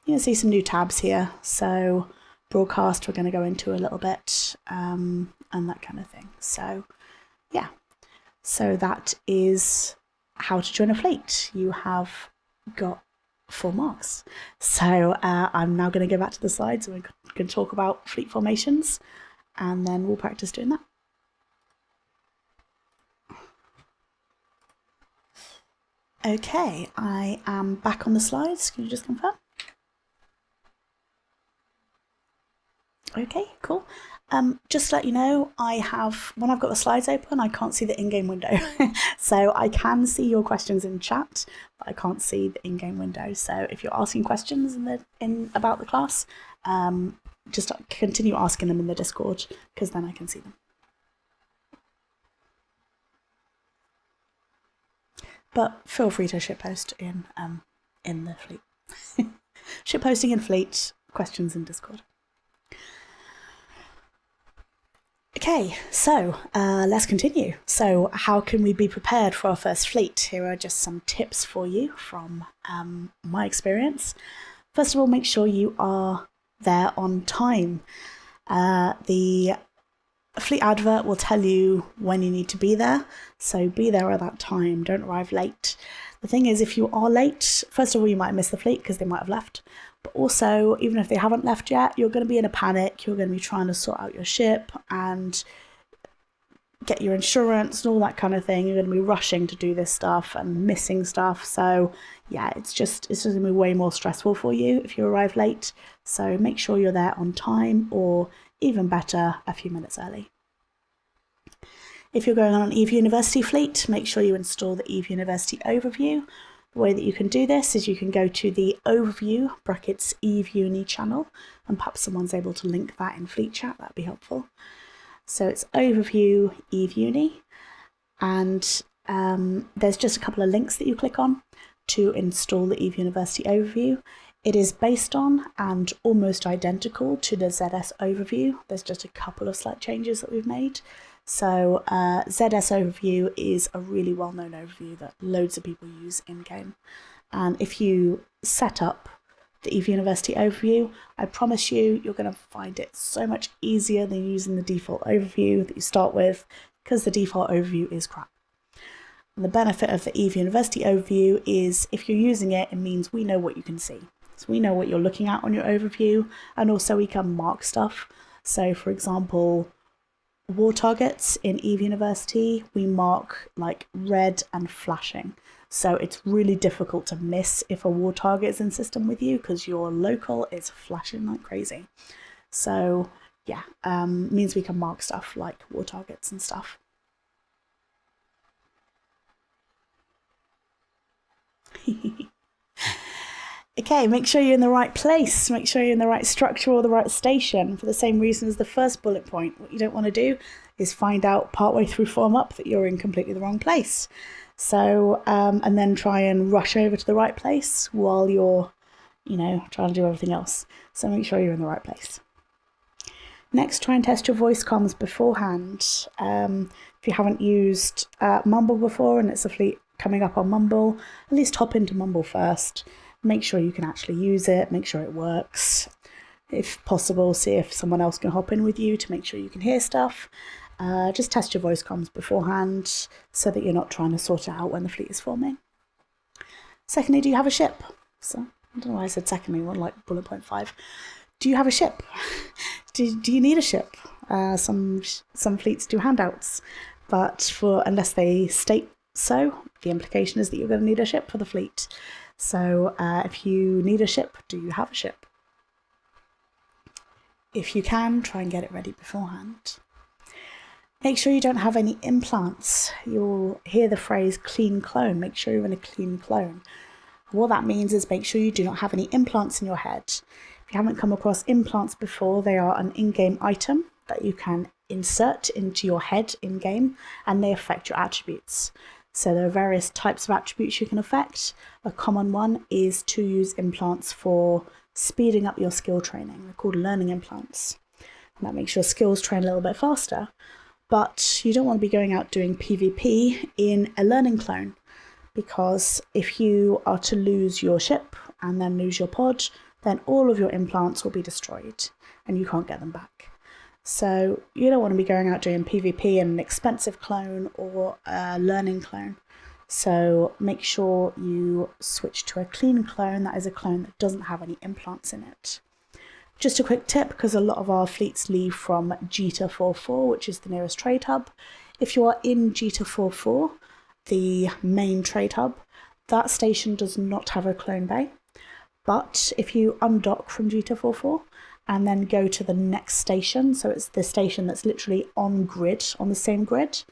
You can see some new tabs here. So broadcast we're going to go into a little bit and that kind of thing. So yeah, so that is how to join a fleet. You have got 4 marks. So I'm now going to go back to the slides and we're going to talk about fleet formations and then we'll practice doing that. Okay, I am back on the slides. Can you just confirm? Okay, cool. Just to let you know, when I've got the slides open, I can't see the in-game window. So I can see your questions in chat, but I can't see the in-game window. So if you're asking questions about the class, just continue asking them in the Discord, because then I can see them. But feel free to shitpost in the fleet. Shitposting in fleet, questions in Discord. Okay, so let's continue. So how can we be prepared for our first fleet? Here are just some tips for you from my experience. First of all, make sure you are there on time. The fleet advert will tell you when you need to be there, so be there at that time, don't arrive late. The thing is, if you are late, first of all, you might miss the fleet because they might have left, but also, even if they haven't left yet, you're going to be in a panic, you're going to be trying to sort out your ship and get your insurance and all that kind of thing. You're going to be rushing to do this stuff and missing stuff, so yeah, it's just going to be way more stressful for you if you arrive late, so make sure you're there on time, or even better, a few minutes early. If you're going on an EVE University fleet, make sure you install the EVE University overview. The way that you can do this is you can go to the overview brackets EVE Uni channel, and perhaps someone's able to link that in fleet chat, that'd be helpful. So it's overview EVE Uni, and there's just a couple of links that you click on to install the EVE University overview. It is based on and almost identical to the ZS overview. There's just a couple of slight changes that we've made. So ZS overview is a really well-known overview that loads of people use in-game. And if you set up the EVE University overview, I promise you, you're going to find it so much easier than using the default overview that you start with, because the default overview is crap. And the benefit of the EVE University overview is if you're using it, it means we know what you can see. So we know what you're looking at on your overview, and also we can mark stuff. So for example, war targets in EVE University, we mark like red and flashing. So it's really difficult to miss if a war target is in system with you because your local is flashing like crazy. So yeah, means we can mark stuff like war targets and stuff. Okay, make sure you're in the right place, make sure you're in the right structure or the right station for the same reason as the first bullet point. What you don't want to do is find out partway through form up that you're in completely the wrong place. So, and then try and rush over to the right place while you're, trying to do everything else. So make sure you're in the right place. Next, try and test your voice comms beforehand. If you haven't used Mumble before and it's a fleet coming up on Mumble, at least hop into Mumble first. Make sure you can actually use it, make sure it works. If possible, see if someone else can hop in with you to make sure you can hear stuff. Just test your voice comms beforehand so that you're not trying to sort it out when the fleet is forming. Secondly, do you have a ship? So, I don't know why I said secondly, one like bullet point 5. Do you have a ship? Do you need a ship? Some fleets do handouts, but unless they state so, the implication is that you're going to need a ship for the fleet. So if you need a ship, do you have a ship? If you can, try and get it ready beforehand. Make sure you don't have any implants. You'll hear the phrase clean clone. Make sure you're in a clean clone. What that means is make sure you do not have any implants in your head. If you haven't come across implants before, they are an in-game item that you can insert into your head in-game, and they affect your attributes. So there are various types of attributes you can affect. A common one is to use implants for speeding up your skill training. They're called learning implants. And that makes your skills train a little bit faster. But you don't want to be going out doing PvP in a learning clone, because if you are to lose your ship and then lose your pod, then all of your implants will be destroyed and you can't get them back. So you don't want to be going out doing PvP in an expensive clone or a learning clone. So make sure you switch to a clean clone, that is a clone that doesn't have any implants in it. Just a quick tip, because a lot of our fleets leave from Jita 44, which is the nearest trade hub. If you are in Jita 44, the main trade hub, that station does not have a clone bay. But if you undock from Jita 44 and then go to the next station, so it's the station that's literally on the same grid,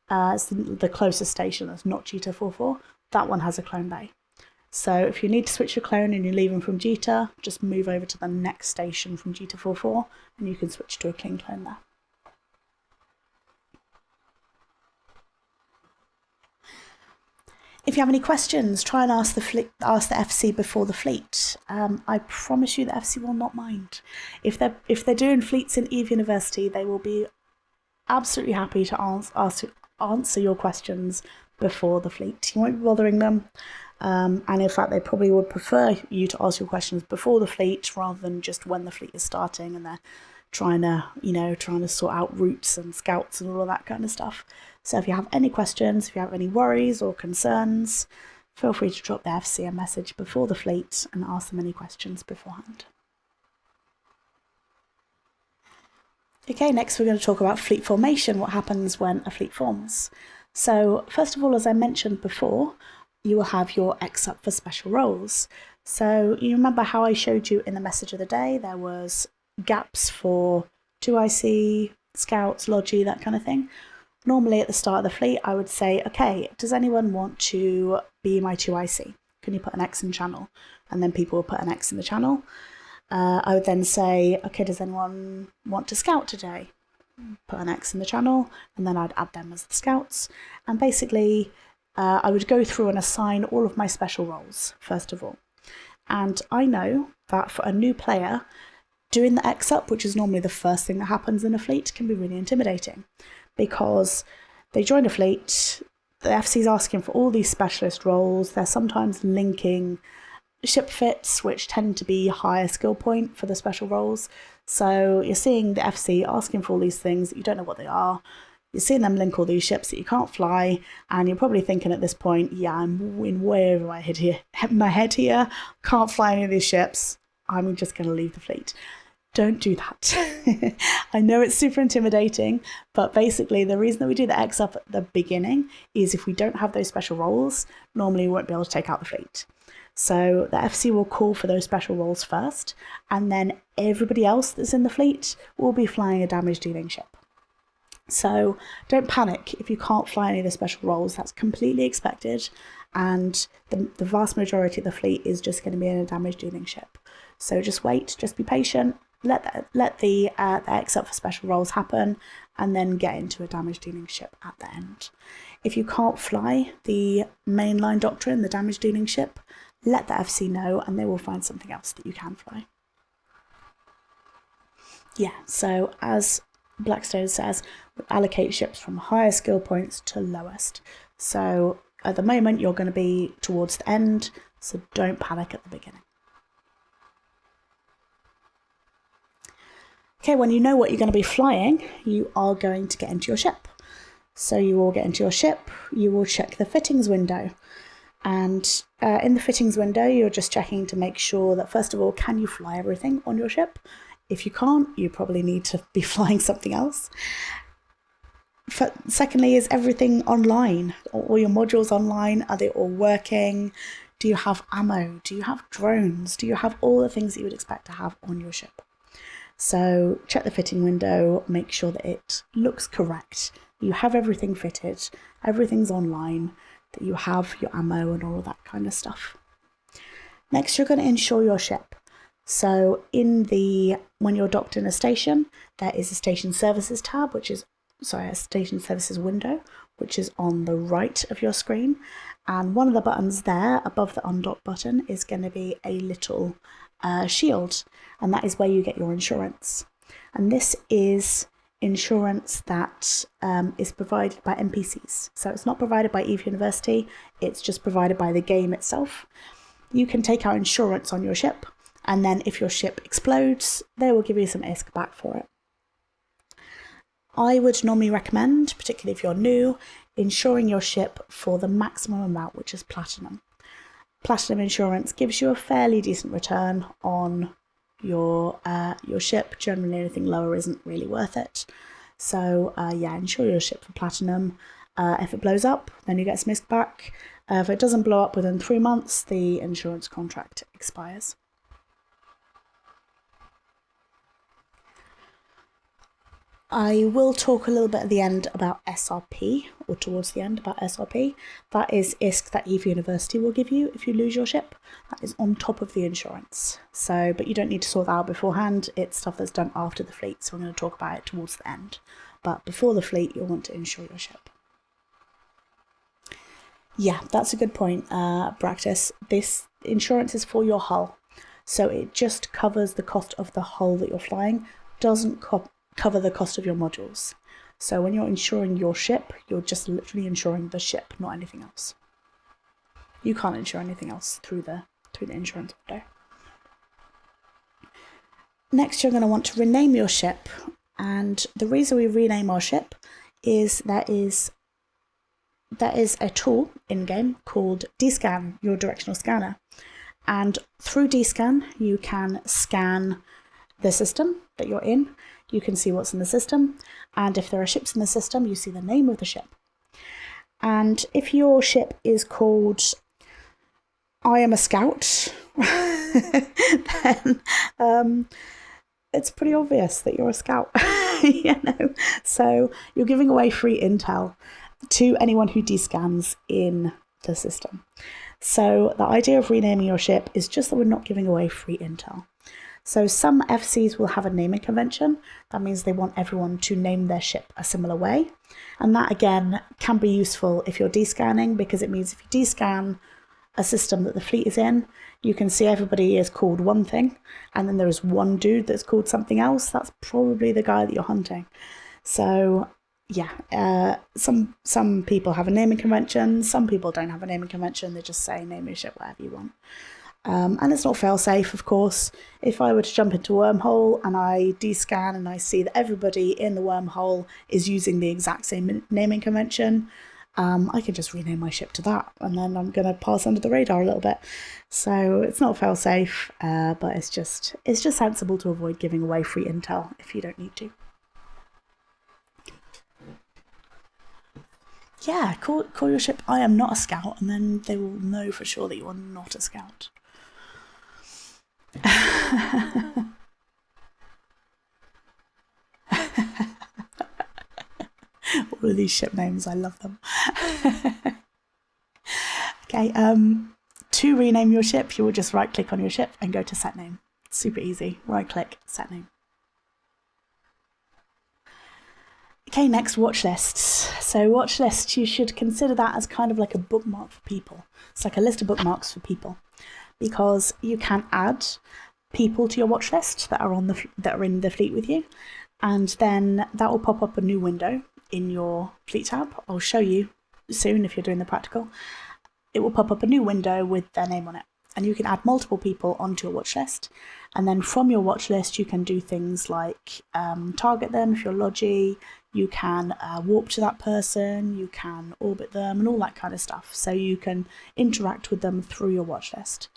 it's the closest station that's not Jita 44, that one has a clone bay. So if you need to switch your clone and you're leaving from Jita, just move over to the next station from Jita 44 and you can switch to a clean clone there. If you have any questions, try and ask the FC before the fleet. I promise you the FC will not mind. If they're doing fleets in Eve University, they will be absolutely happy to answer your questions before the fleet. You won't be bothering them. And in fact, they probably would prefer you to ask your questions before the fleet rather than just when the fleet is starting and they're trying to sort out routes and scouts and all of that kind of stuff. So if you have any questions, if you have any worries or concerns, feel free to drop the FC a message before the fleet and ask them any questions beforehand. Okay, next we're going to talk about fleet formation, what happens when a fleet forms. So first of all, as I mentioned before, you will have your X up for special roles. So you remember how I showed you in the message of the day, there was gaps for 2IC, scouts, logi, that kind of thing. Normally at the start of the fleet, I would say, okay, does anyone want to be my 2IC? Can you put an X in channel? And then people will put an X in the channel. I would then say, okay, does anyone want to scout today? Put an X in the channel, and then I'd add them as the scouts. And basically, I would go through and assign all of my special roles, first of all. And I know that for a new player, doing the X up, which is normally the first thing that happens in a fleet, can be really intimidating. Because they join a fleet, the FC's asking for all these specialist roles, they're sometimes linking ship fits, which tend to be higher skill point for the special roles. So you're seeing the FC asking for all these things that you don't know what they are. You're seeing them link all these ships that you can't fly, and you're probably thinking at this point, yeah, I'm in way over my head here, can't fly any of these ships, I'm just going to leave the fleet. Don't do that. I know it's super intimidating, but basically the reason that we do the X up at the beginning is if we don't have those special roles, normally we won't be able to take out the fleet. So the FC will call for those special roles first, and then everybody else that's in the fleet will be flying a damage dealing ship. So don't panic if you can't fly any of the special roles. That's completely expected, and the vast majority of the fleet is just going to be in a damage dealing ship. So just wait, just be patient, let the X up for special roles happen, and then get into a damage dealing ship at the end. If you can't fly the mainline doctrine, the damage dealing ship, let the FC know and they will find something else that you can fly. Yeah, so as Blackstone says, we allocate ships from higher skill points to lowest. So at the moment you're going to be towards the end, so don't panic at the beginning. Okay, when you know what you're going to be flying, you are going to get into your ship. So you will get into your ship, you will check the fittings window. And in the fittings window, you're just checking to make sure that, first of all, can you fly everything on your ship? If you can't, you probably need to be flying something else. Secondly, is everything online? All your modules online? Are they all working? Do you have ammo? Do you have drones? Do you have all the things that you would expect to have on your ship? So check the fitting window, make sure that it looks correct. You have everything fitted, everything's online, that you have your ammo and all of that kind of stuff. Next, you're going to insure your ship. So when you're docked in a station, there is a station services tab, a station services window, which is on the right of your screen. And one of the buttons there, above the undock button, is going to be a little shield, and that is where you get your insurance. And this is insurance that is provided by NPCs. So it's not provided by EVE University, it's just provided by the game itself. You can take out insurance on your ship, and then if your ship explodes, they will give you some ISK back for it. I would normally recommend, particularly if you're new, insuring your ship for the maximum amount, which is platinum. Platinum insurance gives you a fairly decent return on your ship. Generally, anything lower isn't really worth it. So insure your ship for platinum. If it blows up, then you get some ISK back. If it doesn't blow up within 3 months, the insurance contract expires. I will talk a little bit at the end about SRP, or towards the end about SRP. That is ISK that EVE University will give you if you lose your ship. That is on top of the insurance. But you don't need to sort that out beforehand. It's stuff that's done after the fleet, so I'm going to talk about it towards the end. But before the fleet, you'll want to insure your ship. Yeah, that's a good point, Practice. This insurance is for your hull. So it just covers the cost of the hull that you're flying, doesn't cover the cost of your modules. So when you're insuring your ship, you're just literally insuring the ship, not anything else. You can't insure anything else through the insurance window. Next, you're going to want to rename your ship, and the reason we rename our ship is there is a tool in game called DScan, your directional scanner, and through DScan you can scan the system that you're in. You can see what's in the system, and if there are ships in the system, you see the name of the ship. And if your ship is called I am a scout, then it's pretty obvious that you're a scout. So you're giving away free intel to anyone who descans in the system. So the idea of renaming your ship is just that we're not giving away free intel. So some FCs will have a naming convention. That means they want everyone to name their ship a similar way. And that, again, can be useful if you're descanning, because it means if you descan a system that the fleet is in, you can see everybody is called one thing, and then there's one dude that's called something else. That's probably the guy that you're hunting. So yeah, some people have a naming convention, some people don't have a naming convention. They just say name your ship whatever you want. And it's not fail-safe, of course. If I were to jump into a wormhole and I descan and I see that everybody in the wormhole is using the exact same naming convention, I can just rename my ship to that, and then I'm going to pass under the radar a little bit. So it's not fail-safe, but it's just sensible to avoid giving away free intel if you don't need to. Yeah, call your ship I am not a scout, and then they will know for sure that you are not a scout. All of these ship names, I love them. Okay, to rename your ship, you will just right click on your ship and go to set name. Super easy, right click, set name. Okay, next, watch lists. So watch lists, you should consider that as kind of like a bookmark for people. It's like a list of bookmarks for people, because you can add people to your watch list that are in the fleet with you, and then that will pop up a new window in your fleet tab. I'll show you soon if you're doing the practical, it will pop up a new window with their name on it. And you can add multiple people onto your watch list. And then from your watch list, you can do things like target them if you're Logi, you can warp to that person, you can orbit them and all that kind of stuff. So you can interact with them through your watch list.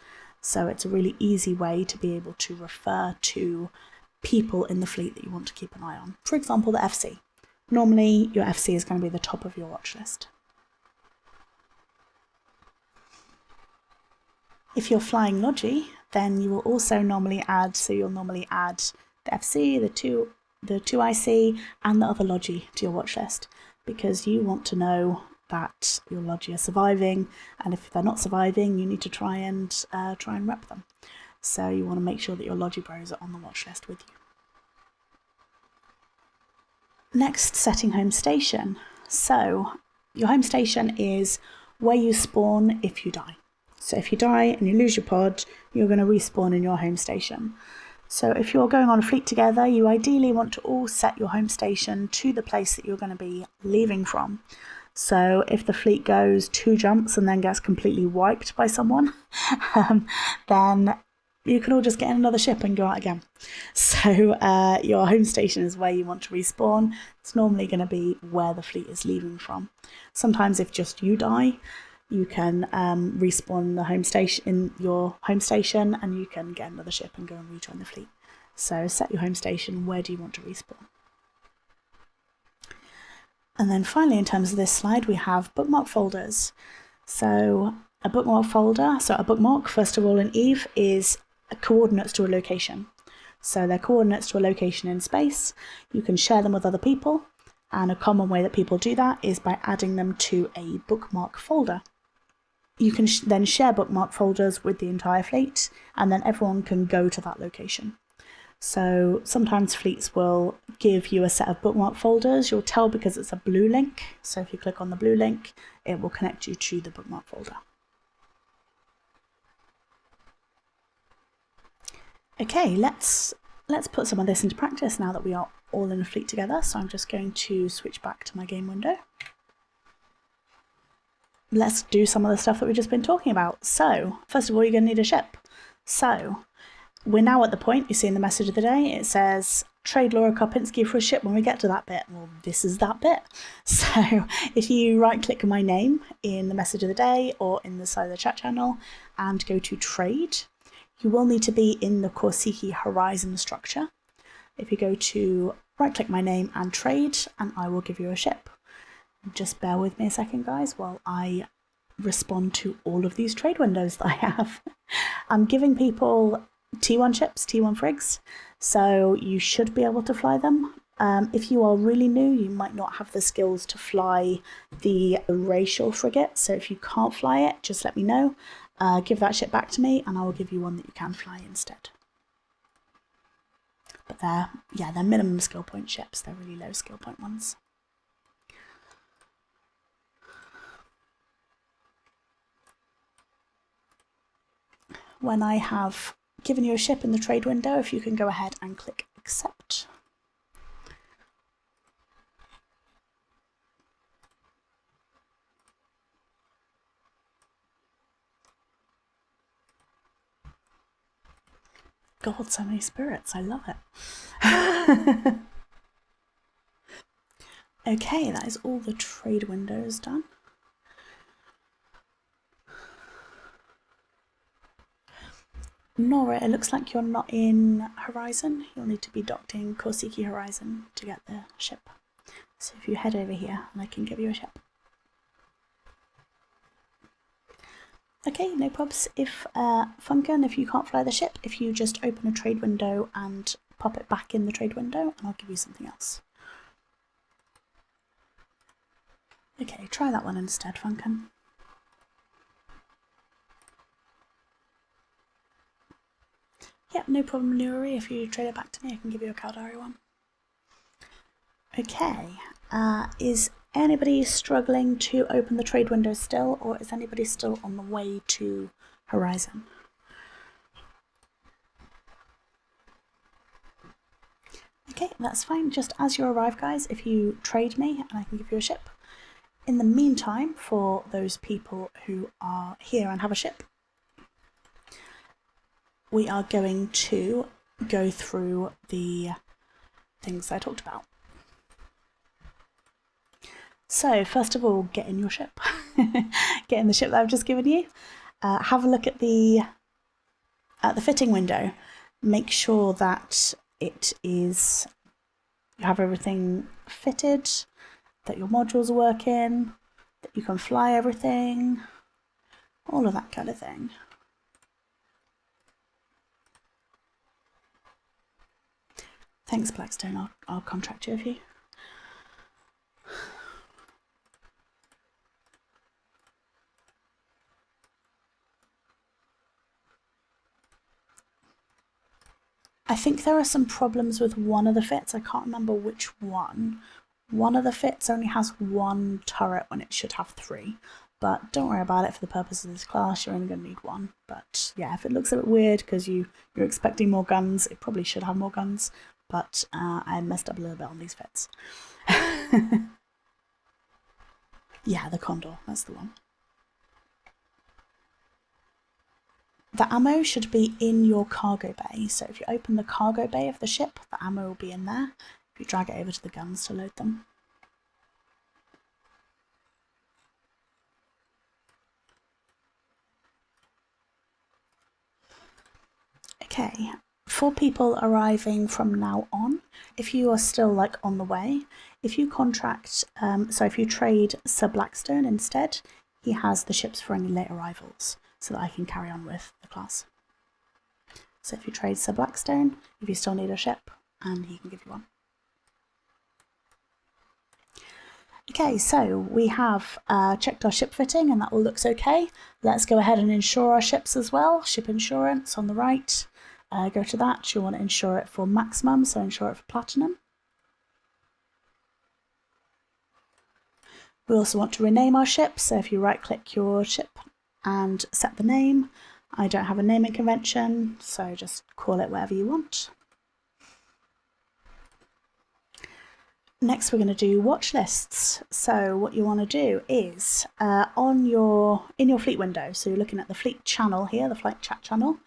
So it's a really easy way to be able to refer to people in the fleet that you want to keep an eye on. For example, the FC. Normally your FC is going to be the top of your watch list. If you're flying Logi, then you will also normally add, so you'll normally add the FC, the 2 IC, and the other Logi to your watch list, because you want to know that your Logi are surviving, and if they're not surviving, you need to try and rep them. So you want to make sure that your Logi bros are on the watch list with you. Next, setting home station. So your home station is where you spawn if you die. So if you die and you lose your pod, you're going to respawn in your home station. So if you're going on a fleet together, you ideally want to all set your home station to the place that you're going to be leaving from. So if the fleet goes 2 jumps and then gets completely wiped by someone, then you can all just get in another ship and go out again. So your home station is where you want to respawn. It's normally going to be where the fleet is leaving from. Sometimes if just you die, you can respawn in your home station, and you can get another ship and go and rejoin the fleet. So set your home station, where do you want to respawn? And then finally, in terms of this slide, we have bookmark folders. So a bookmark folder, a bookmark, first of all in Eve, is coordinates to a location. So they're coordinates to a location in space. You can share them with other people, and a common way that people do that is by adding them to a bookmark folder. You can then share bookmark folders with the entire fleet, and then everyone can go to that location. So sometimes fleets will give you a set of bookmark folders. You'll tell because it's a blue link. So if you click on the blue link, it will connect you to the bookmark folder. Okay, let's put some of this into practice now that we are all in a fleet together. So I'm just going to switch back to my game window. Let's do some of the stuff that we've just been talking about. So first of all, you're going to need a ship. So we're now at the point, you see in the message of the day, it says trade Laura Karpinski for a ship when we get to that bit. Well, this is that bit. So if you right click my name in the message of the day or in the side of the chat channel and go to trade, you will need to be in the Korsiki Horizon structure. If you go to right click my name and trade, and I will give you a ship. Just bear with me a second, guys, while I respond to all of these trade windows that I have. I'm giving people T1 ships, T1 frigs, so you should be able to fly them. If you are really new, you might not have the skills to fly the racial frigate, so if you can't fly it, just let me know. Give that ship back to me, and I will give you one that you can fly instead. But they're minimum skill point ships. They're really low skill point ones. When I have given you a ship in the trade window, if you can go ahead and click accept. God, so many spirits, I love it. Okay, that is all the trade windows done. Nora, it looks like you're not in Horizon. You'll need to be docked in Korsiki Horizon to get the ship. So if you head over here, and I can give you a ship. Okay, no probs. If Funkin, if you can't fly the ship, if you just open a trade window and pop it back in the trade window, and I'll give you something else. Okay, try that one instead, Funkin. Yep, no problem, Nuri. If you trade it back to me, I can give you a Caldari one. Okay, is anybody struggling to open the trade window still, or is anybody still on the way to Horizon? Okay, that's fine. Just as you arrive, guys, if you trade me and I can give you a ship, In the meantime, for those people who are here and have a ship, we are going to go through the things I talked about. So first of all, get in your ship. Get in the ship that I've just given you. Have a look at the fitting window. Make sure that you have everything fitted, that your modules are working, that you can fly everything, all of that kind of thing. Thanks, Blackstone. I'll contract you a few. I think there are some problems with one of the fits. I can't remember which one. One of the fits only has one turret when it should have 3. But don't worry about it for the purpose of this class. You're only going to need 1. But yeah, if it looks a bit weird because you're expecting more guns, it probably should have more guns. But I messed up a little bit on these fits. Yeah, the Condor. That's the one. The ammo should be in your cargo bay, so if you open the cargo bay of the ship, the ammo will be in there. If you drag it over to the guns to load them. Okay, for people arriving from now on, if you are still like on the way, if you contract, so if you trade Sir Blackstone instead, he has the ships for any late arrivals, so that I can carry on with the class. So if you trade Sir Blackstone, if you still need a ship, and he can give you one. Okay, so we have checked our ship fitting and that all looks okay. Let's go ahead and insure our ships as well. Ship insurance on the right. Go to that. You'll want to insure it for maximum, so insure it for platinum. We also want to rename our ship, so if you right click your ship and set the name. I don't have a naming convention, so just call it whatever you want. Next we're going to do watch lists. So what you want to do is in your fleet window, so you're looking at the fleet channel here, the flight chat channel,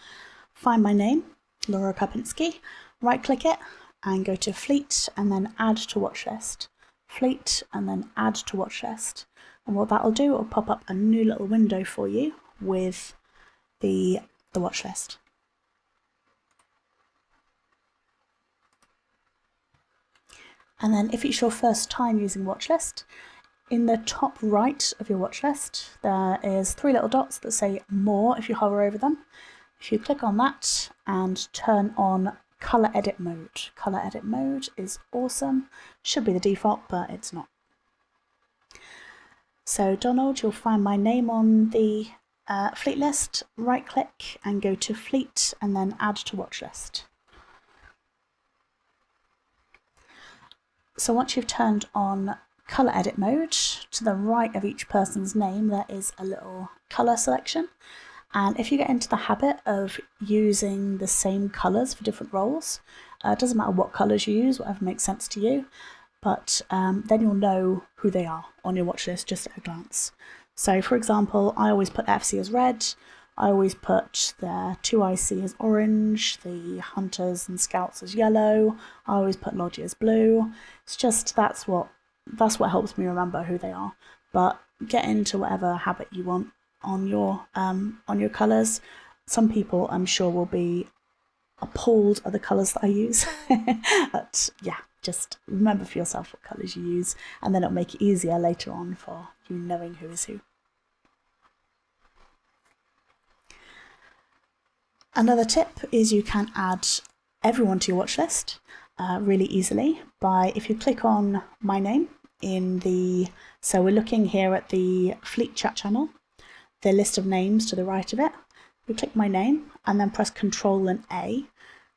find my name, Laura Karpinski, right click it and go to fleet and then add to watch list. Fleet and then add to watch list. And what that'll do, it'll pop up a new little window for you with the watch list. And then if it's your first time using watch list, in the top right of your watch list, there is 3 little dots that say more if you hover over them. If you click on that and turn on color edit mode. Color edit mode is awesome. Should be the default, but it's not. So Donald, you'll find my name on the fleet list, right click and go to fleet and then add to watch list. So once you've turned on color edit mode, to the right of each person's name there is a little color selection, and if you get into the habit of using the same colors for different roles, it doesn't matter what colors you use, whatever makes sense to you, but then you'll know who they are on your watch list just at a glance. So for example, I always put FC as red, I always put the 2IC as orange, the hunters and scouts as yellow, I always put Logi as blue. It's just that's what helps me remember who they are. But get into whatever habit you want on your colours. Some people I'm sure will be appalled at the colours that I use. But yeah, just remember for yourself what colours you use, and then it'll make it easier later on for you knowing who is who. Another tip is you can add everyone to your watch list really easily by, if you click on my name so we're looking here at the fleet chat channel, the list of names to the right of it. You click my name and then press Ctrl and A,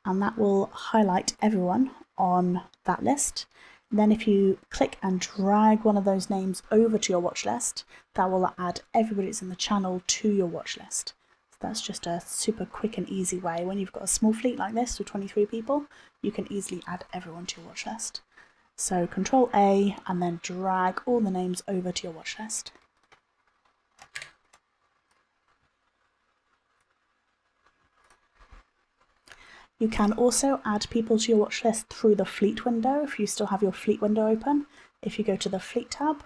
and that will highlight everyone on that list. And then if you click and drag one of those names over to your watch list, that will add everybody that's in the channel to your watch list. So that's just a super quick and easy way. When you've got a small fleet like this with 23 people, you can easily add everyone to your watch list. So Control A and then drag all the names over to your watch list. You can also add people to your watch list through the fleet window if you still have your fleet window open. If you go to the fleet tab,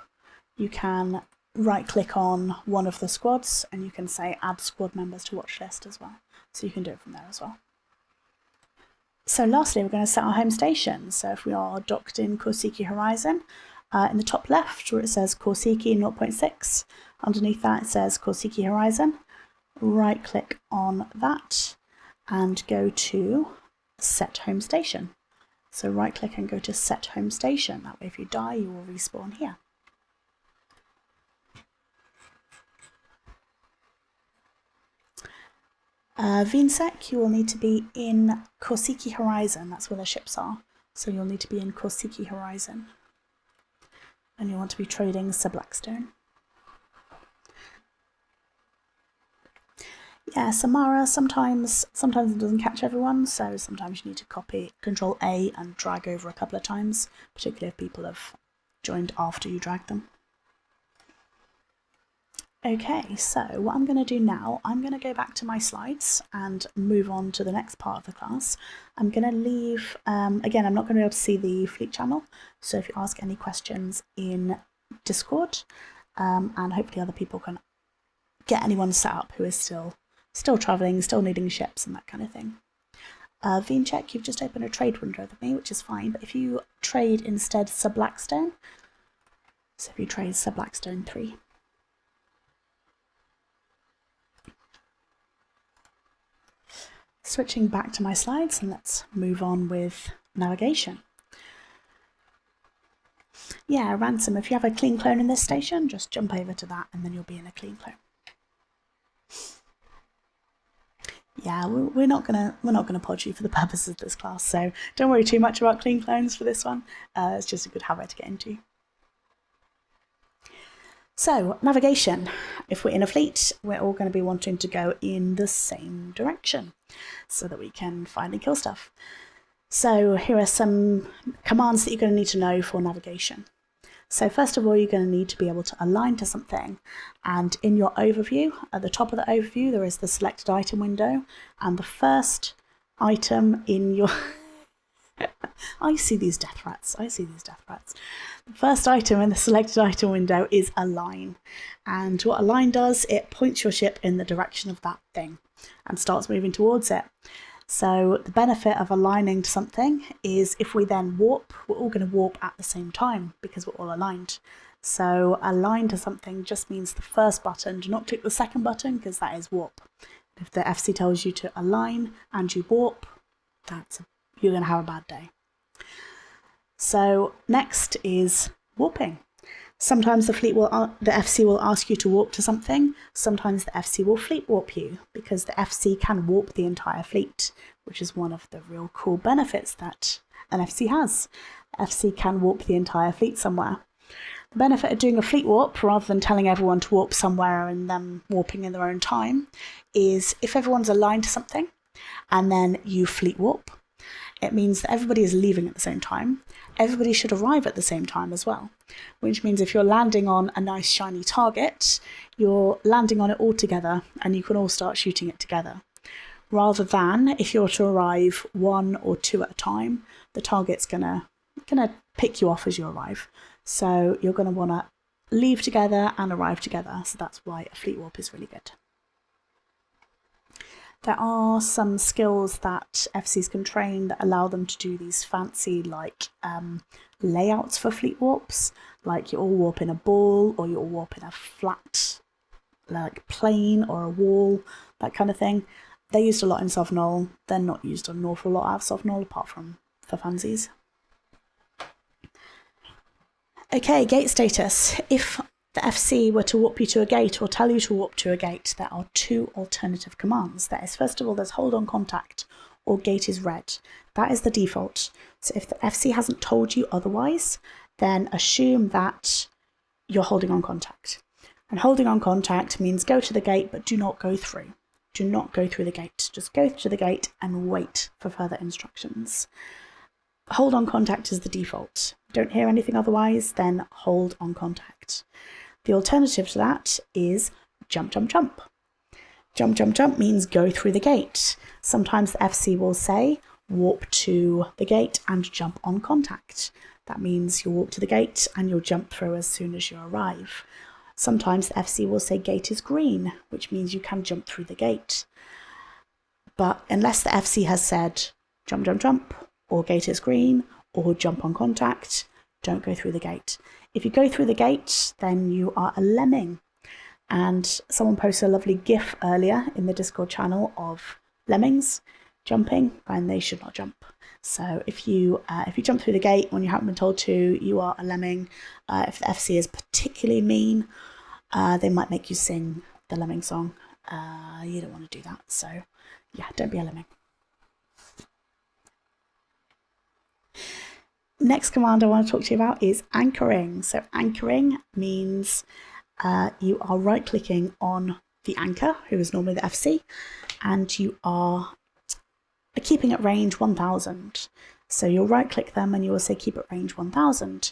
you can right click on one of the squads and you can say add squad members to watch list as well. So you can do it from there as well. So lastly, we're going to set our home station. So if we are docked in Korsiki Horizon, in the top left where it says Korsiki 0.6, underneath that it says Korsiki Horizon. Right click on that and go to set home station. So right click and go to set home station. That way if you die you will respawn here. VNSEC, you will need to be in Korsiki Horizon. That's where the ships are. So you'll need to be in Korsiki Horizon. And you want to be trading Sir Blackstone. Yeah, Samara, sometimes it doesn't catch everyone, so sometimes you need to copy Control A and drag over a couple of times, particularly if people have joined after you drag them. Okay, so what I'm going to do now, I'm going to go back to my slides and move on to the next part of the class. I'm going to leave, again, I'm not going to be able to see the fleet channel, so if you ask any questions in Discord, and hopefully other people can get anyone set up who is still travelling, still needing ships and that kind of thing. VNCheck, you've just opened a trade window with me, which is fine, but if you trade instead Sir Blackstone, so if you trade Sir Blackstone 3, switching back to my slides, and let's move on with navigation. Yeah, Ransom, if you have a clean clone in this station, just jump over to that and then you'll be in a clean clone. Yeah, we're not gonna pod you for the purposes of this class, so don't worry too much about clean clones for this one. It's just a good habit to get into. So, navigation. If we're in a fleet, we're all going to be wanting to go in the same direction so that we can find and kill stuff. So here are some commands that you're going to need to know for navigation. So first of all, you're going to need to be able to align to something. And in your overview, at the top of the overview, there is the selected item window. And the first item in your... I see these death rats. The first item in the selected item window is align. And what align does, it points your ship in the direction of that thing and starts moving towards it. So the benefit of aligning to something is if we then warp, we're all going to warp at the same time because we're all aligned. So align to something just means the first button. Do not click the second button because that is warp. If the FC tells you to align and you warp, you're going to have a bad day. So next is warping. Sometimes the FC will ask you to warp to something. Sometimes the FC will fleet warp you because the FC can warp the entire fleet, which is one of the real cool benefits that an FC has. The FC can warp the entire fleet somewhere. The benefit of doing a fleet warp rather than telling everyone to warp somewhere and them warping in their own time is if everyone's aligned to something and then you fleet warp, it means that everybody is leaving at the same time. Everybody should arrive at the same time as well, which means if you're landing on a nice shiny target, you're landing on it all together and you can all start shooting it together. Rather than if you're to arrive one or two at a time, the target's gonna pick you off as you arrive. So you're gonna wanna leave together and arrive together. So that's why a fleet warp is really good. There are some skills that FCs can train that allow them to do these fancy layouts for fleet warps, like you all warp in a ball or you all warp in a flat plane or a wall, that kind of thing. They're used a lot in Sovnol. They're not used an awful lot out of Sovnol apart from for fansies. Okay, gate status. If the FC were to warp you to a gate or tell you to warp to a gate, there are two alternative commands. That is, first of all, there's hold on contact or gate is red. That is the default. So if the FC hasn't told you otherwise, then assume that you're holding on contact. And holding on contact means go to the gate, but do not go through. Do not go through the gate. Just go to the gate and wait for further instructions. Hold on contact is the default. don't hear anything otherwise, then hold on contact. The alternative to that is jump, jump, jump. Jump, jump, jump means go through the gate. Sometimes the FC will say warp to the gate and jump on contact. That means you'll walk to the gate and you'll jump through as soon as you arrive. Sometimes the FC will say gate is green, which means you can jump through the gate. But unless the FC has said jump, jump, jump, or gate is green, or jump on contact, don't go through the gate. If you go through the gate, then you are a lemming. And someone posted a lovely GIF earlier in the Discord channel of lemmings jumping, and they should not jump. So if you jump through the gate when you haven't been told to, you are a lemming. If the FC is particularly mean, they might make you sing the lemming song. You don't want to do that. So yeah, don't be a lemming. Next command I want to talk to you about is anchoring. So anchoring means you are right-clicking on the anchor, who is normally the FC, and you are keeping at range 1000. So you'll right-click them and you will say keep at range 1000.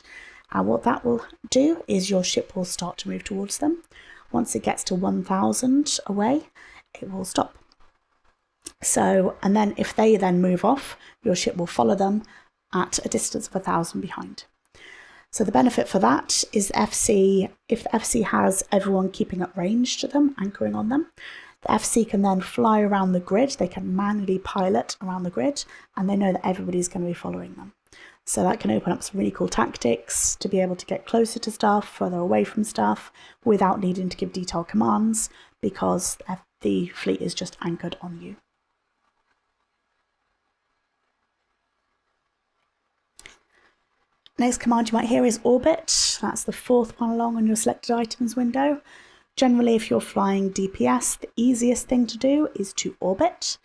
And what that will do is your ship will start to move towards them. Once it gets to 1000 away, it will stop. So, and then if they then move off, your ship will follow them at a distance of 1000 behind. So the benefit for that is FC, if the FC has everyone keeping at range to them, anchoring on them, the FC can then fly around the grid. They can manually pilot around the grid, and they know that everybody's going to be following them. So that can open up some really cool tactics to be able to get closer to stuff, further away from stuff, without needing to give detailed commands, because the fleet is just anchored on you. Next command you might hear is orbit. That's the fourth one along on your selected items window. Generally, if you're flying DPS, the easiest thing to do is to orbit.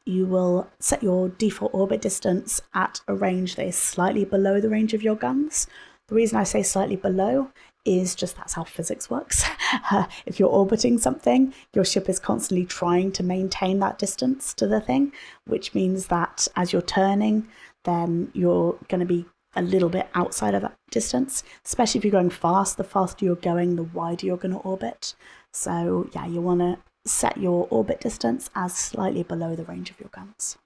You will set your default orbit distance at a range that is slightly below the range of your guns. The reason I say slightly below is just that's how physics works. If you're orbiting something, your ship is constantly trying to maintain that distance to the thing, which means that as you're turning, then you're going to be a little bit outside of that distance, especially if you're going fast. The faster you're going, the wider you're going to orbit. So yeah, you want to set your orbit distance as slightly below the range of your guns.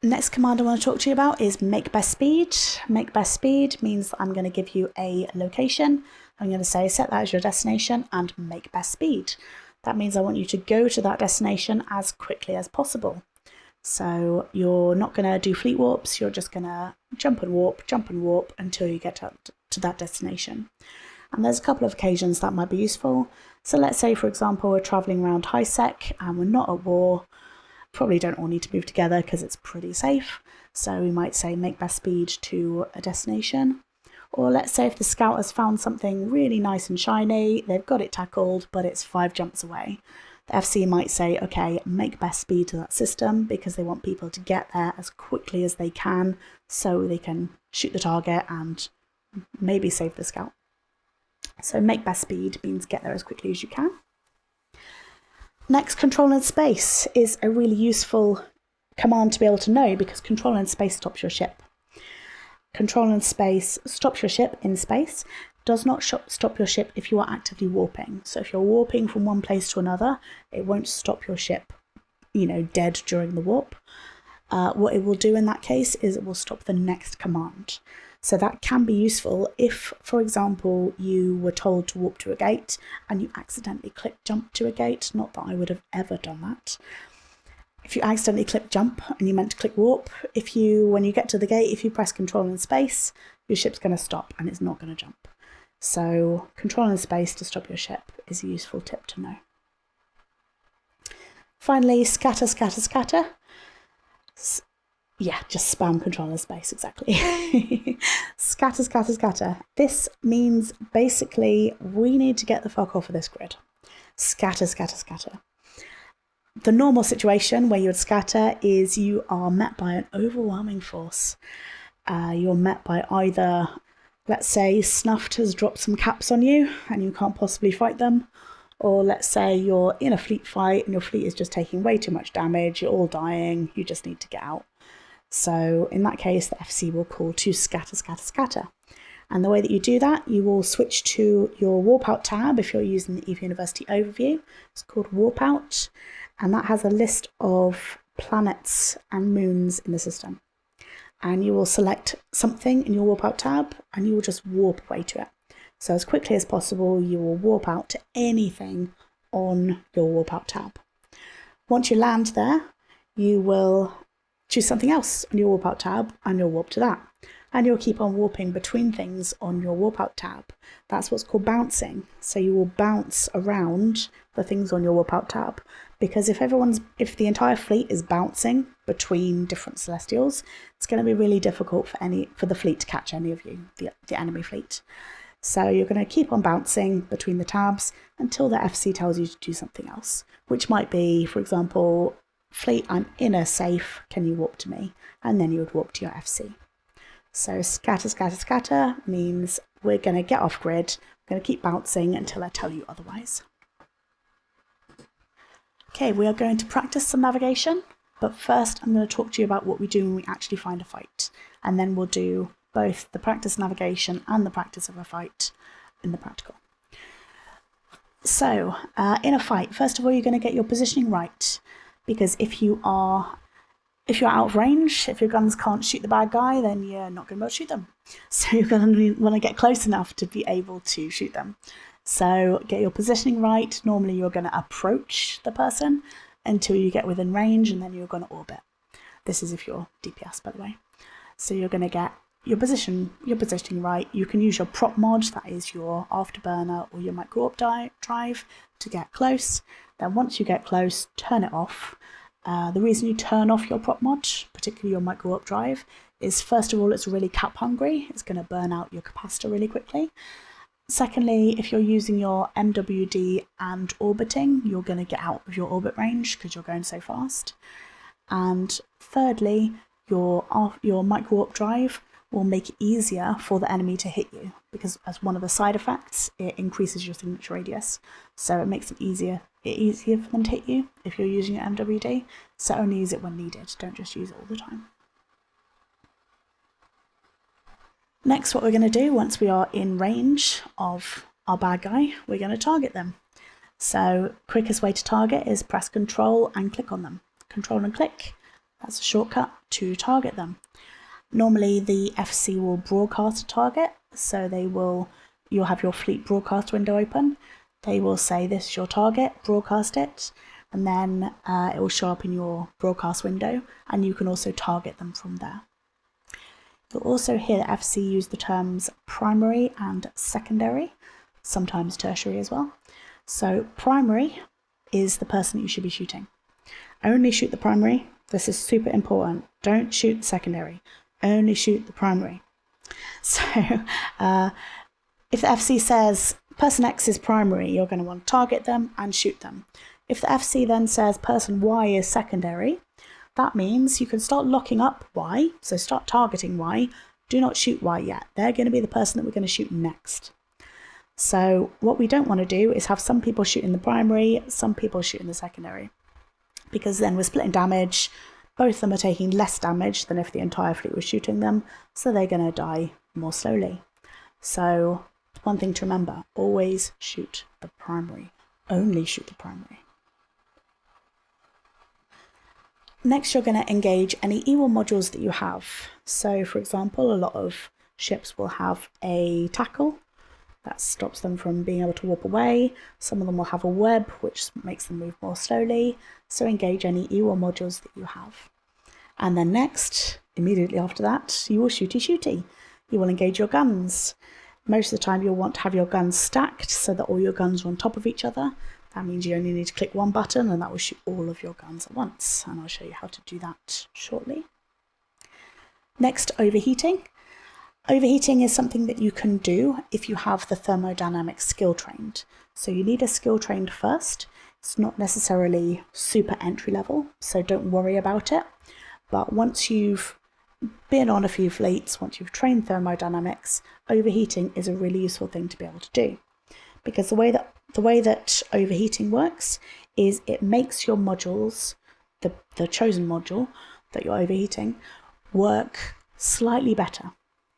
Next command I want to talk to you about is make best speed. Make best speed means that I'm going to give you a location. I'm going to say set that as your destination and make best speed. That means I want you to go to that destination as quickly as possible. So you're not going to do fleet warps, you're just going to jump and warp until you get to that destination. And there's a couple of occasions that might be useful. So let's say, for example, we're travelling around HiSec and we're not at war. Probably don't all need to move together because it's pretty safe. So we might say make best speed to a destination. Or let's say if the scout has found something really nice and shiny, they've got it tackled, but it's 5 jumps away. The FC might say, okay, make best speed to that system because they want people to get there as quickly as they can so they can shoot the target and maybe save the scout. So make best speed means get there as quickly as you can. Next, control in space is a really useful command to be able to know because control in space stops your ship. Control in space stops your ship in space. Does not stop your ship if you are actively warping. So if you're warping from one place to another, it won't stop your ship, dead during the warp. What it will do in that case is it will stop the next command. So that can be useful if, for example, you were told to warp to a gate and you accidentally click jump to a gate. Not that I would have ever done that. If you accidentally click jump and you meant to click warp, when you get to the gate, if you press control in space, your ship's going to stop and it's not going to jump. So control in space to stop your ship is a useful tip to know. Finally, scatter, scatter, scatter. Yeah, just spam control in space, exactly. Scatter, scatter, scatter. This means basically we need to get the fuck off of this grid. Scatter, scatter, scatter. The normal situation where you would scatter is you are met by an overwhelming force. You're met by either, let's say, Snuffed has dropped some caps on you and you can't possibly fight them. Or let's say you're in a fleet fight and your fleet is just taking way too much damage, you're all dying, you just need to get out. So in that case, the FC will call to scatter, scatter, scatter. And the way that you do that, you will switch to your warp out tab if you're using the EVE University overview. It's called warp out, and that has a list of planets and moons in the system. And you will select something in your warp out tab and you will just warp away to it. So as quickly as possible, you will warp out to anything on your warp out tab. Once you land there, you will choose something else on your warp out tab and you'll warp to that. And you'll keep on warping between things on your warp out tab. That's what's called bouncing. So you will bounce around the things on your warp out tab, because if the entire fleet is bouncing between different celestials, it's going to be really difficult for the fleet to catch any of you, the enemy fleet. So you're going to keep on bouncing between the tabs until the FC tells you to do something else, which might be, for example, fleet, I'm in a safe, can you warp to me? And then you would warp to your FC. So scatter, scatter, scatter means we're going to get off grid, we're going to keep bouncing until I tell you otherwise. Okay, we are going to practice some navigation, but first I'm going to talk to you about what we do when we actually find a fight, and then we'll do both the practice navigation and the practice of a fight in the practical. So in a fight, first of all, you're going to get your positioning right, because if you're out of range, if your guns can't shoot the bad guy, then you're not going to be able to shoot them. So you're going to want to get close enough to be able to shoot them. So get your positioning right. Normally you're going to approach the person until you get within range, and then you're going to orbit. This is if you're DPS, by the way. So you're going to get your positioning right. You can use your prop mod, that is your afterburner or your micro warp drive, to get close. Then once you get close, turn it off. The reason you turn off your prop mod, particularly your micro warp drive, is first of all, it's really cap hungry. It's going to burn out your capacitor really quickly. Secondly, if you're using your MWD and orbiting, you're going to get out of your orbit range because you're going so fast. And thirdly, your micro warp drive will make it easier for the enemy to hit you, because as one of the side effects, it increases your signature radius. So it makes it easier for them to hit you if you're using your MWD. So only use it when needed, don't just use it all the time. Next, what we're going to do once we are in range of our bad guy, we're going to target them. So quickest way to target is press Control and click on them. Control and click, that's a shortcut to target them. Normally the FC will broadcast a target, so you'll have your fleet broadcast window open. They will say this is your target, broadcast it, and then it will show up in your broadcast window, and you can also target them from there. You'll also hear the FC use the terms primary and secondary, sometimes tertiary as well. So primary is the person that you should be shooting. Only shoot the primary. This is super important. Don't shoot the secondary. Only shoot the primary. So if the FC says person X is primary, you're going to want to target them and shoot them. If the FC then says person Y is secondary, that means you can start locking up Y, so start targeting Y. Do not shoot Y yet. They're going to be the person that we're going to shoot next. So what we don't want to do is have some people shooting the primary, some people shooting the secondary, because then we're splitting damage. Both of them are taking less damage than if the entire fleet was shooting them, so they're going to die more slowly. So one thing to remember, always shoot the primary. Only shoot the primary. Next, you're going to engage any EWAL modules that you have. So, for example, a lot of ships will have a tackle that stops them from being able to warp away. Some of them will have a web, which makes them move more slowly. So engage any EWAL modules that you have. And then next, immediately after that, you will shooty. You will engage your guns. Most of the time, you'll want to have your guns stacked so that all your guns are on top of each other. That means you only need to click one button and that will shoot all of your guns at once. And I'll show you how to do that shortly. Next, overheating. Overheating is something that you can do if you have the thermodynamic skill trained. So you need a skill trained first. It's not necessarily super entry level, so don't worry about it. But once you've been on a few fleets, once you've trained thermodynamics, overheating is a really useful thing to be able to do. Because the way that overheating works is it makes your modules, the chosen module that you're overheating, work slightly better.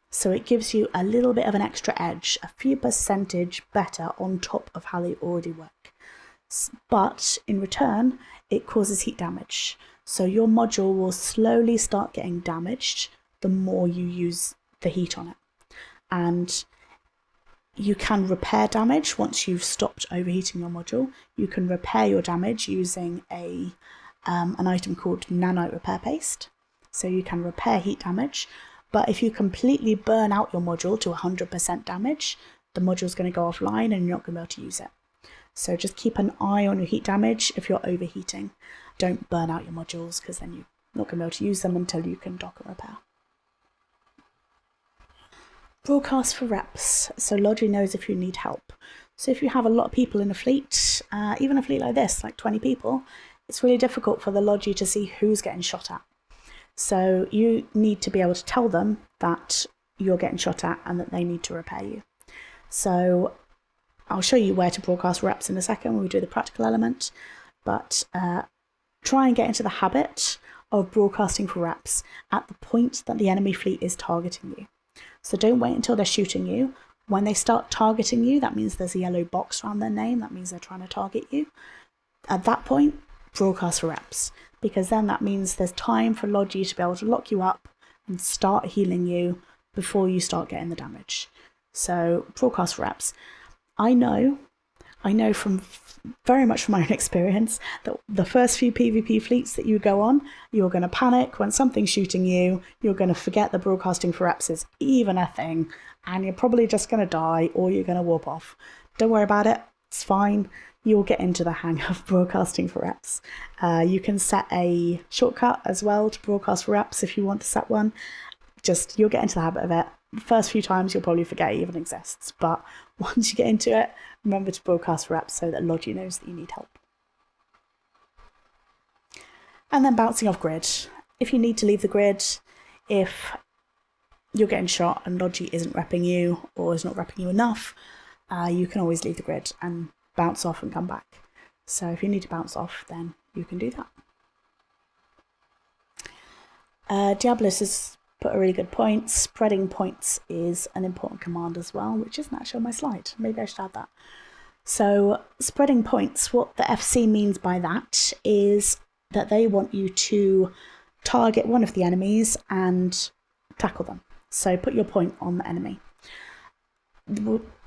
So it gives you a little bit of an extra edge, a few percentage better on top of how they already work. But in return, it causes heat damage. So your module will slowly start getting damaged the more you use the heat on it. And you can repair damage once you've stopped overheating your module. You can repair your damage using an item called nanite repair paste. So you can repair heat damage, but if you completely burn out your module to 100% damage, the module's going to go offline and you're not going to be able to use it. So just keep an eye on your heat damage if you're overheating. Don't burn out your modules, because then you're not going to be able to use them until you can dock and repair. Broadcast for reps. So Logi knows if you need help. So if you have a lot of people in a fleet, even a fleet like this, like 20 people, it's really difficult for the Logi to see who's getting shot at. So you need to be able to tell them that you're getting shot at and that they need to repair you. So I'll show you where to broadcast reps in a second when we do the practical element, but try and get into the habit of broadcasting for reps at the point that the enemy fleet is targeting you. So don't wait until they're shooting you. When they start targeting you, that means there's a yellow box around their name. That means they're trying to target you. At that point, broadcast for reps, because then that means there's time for Logi to be able to lock you up and start healing you before you start getting the damage. So broadcast for reps. I know from very much from my own experience that the first few PvP fleets that you go on, you're going to panic when something's shooting you, you're going to forget that broadcasting for reps is even a thing, and you're probably just going to die or you're going to warp off. Don't worry about it, it's fine. You'll get into the hang of broadcasting for reps. You can set a shortcut as well to broadcast for reps if you want to set one. Just, you'll get into the habit of it. The first few times you'll probably forget it even exists, but once you get into it, remember to broadcast for reps so that Logi knows that you need help. And then bouncing off grid. If you need to leave the grid, if you're getting shot and Logi isn't repping you or is not repping you enough, you can always leave the grid and bounce off and come back. So if you need to bounce off, then you can do that. Diablos has put a really good point. Spreading points is an important command as well, which isn't actually on my slide. Maybe I should add that. So spreading points, what the FC means by that is that they want you to target one of the enemies and tackle them. So put your point on the enemy.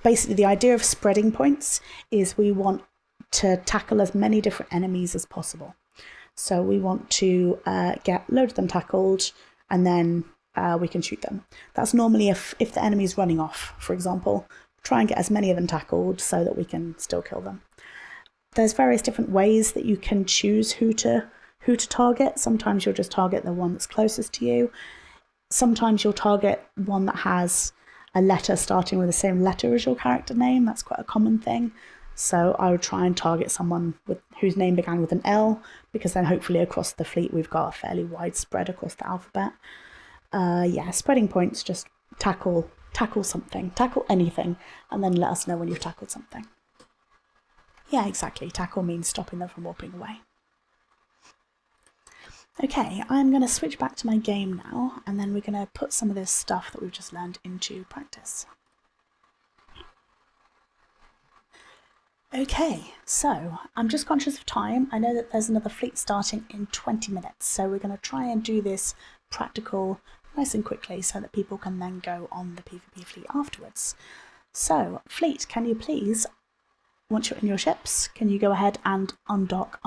Basically, the idea of spreading points is we want to tackle as many different enemies as possible. So we want to get a load of them tackled, and then we can shoot them. That's normally if the enemy's running off, for example. Try and get as many of them tackled so that we can still kill them. There's various different ways that you can choose who to target. Sometimes you'll just target the one that's closest to you. Sometimes you'll target one that has a letter starting with the same letter as your character name. That's quite a common thing. So I would try and target someone whose name began with an L, because then hopefully across the fleet we've got a fairly wide spread across the alphabet. Spreading points, just tackle something, tackle anything, and then let us know when you've tackled something. Yeah, exactly. Tackle means stopping them from warping away. Okay, I'm going to switch back to my game now, and then we're going to put some of this stuff that we've just learned into practice. Okay, so I'm just conscious of time. I know that there's another fleet starting in 20 minutes, so we're going to try and do this practical nice and quickly so that people can then go on the PvP fleet afterwards. So, fleet, can you please, once you're in your ships, can you go ahead and undock?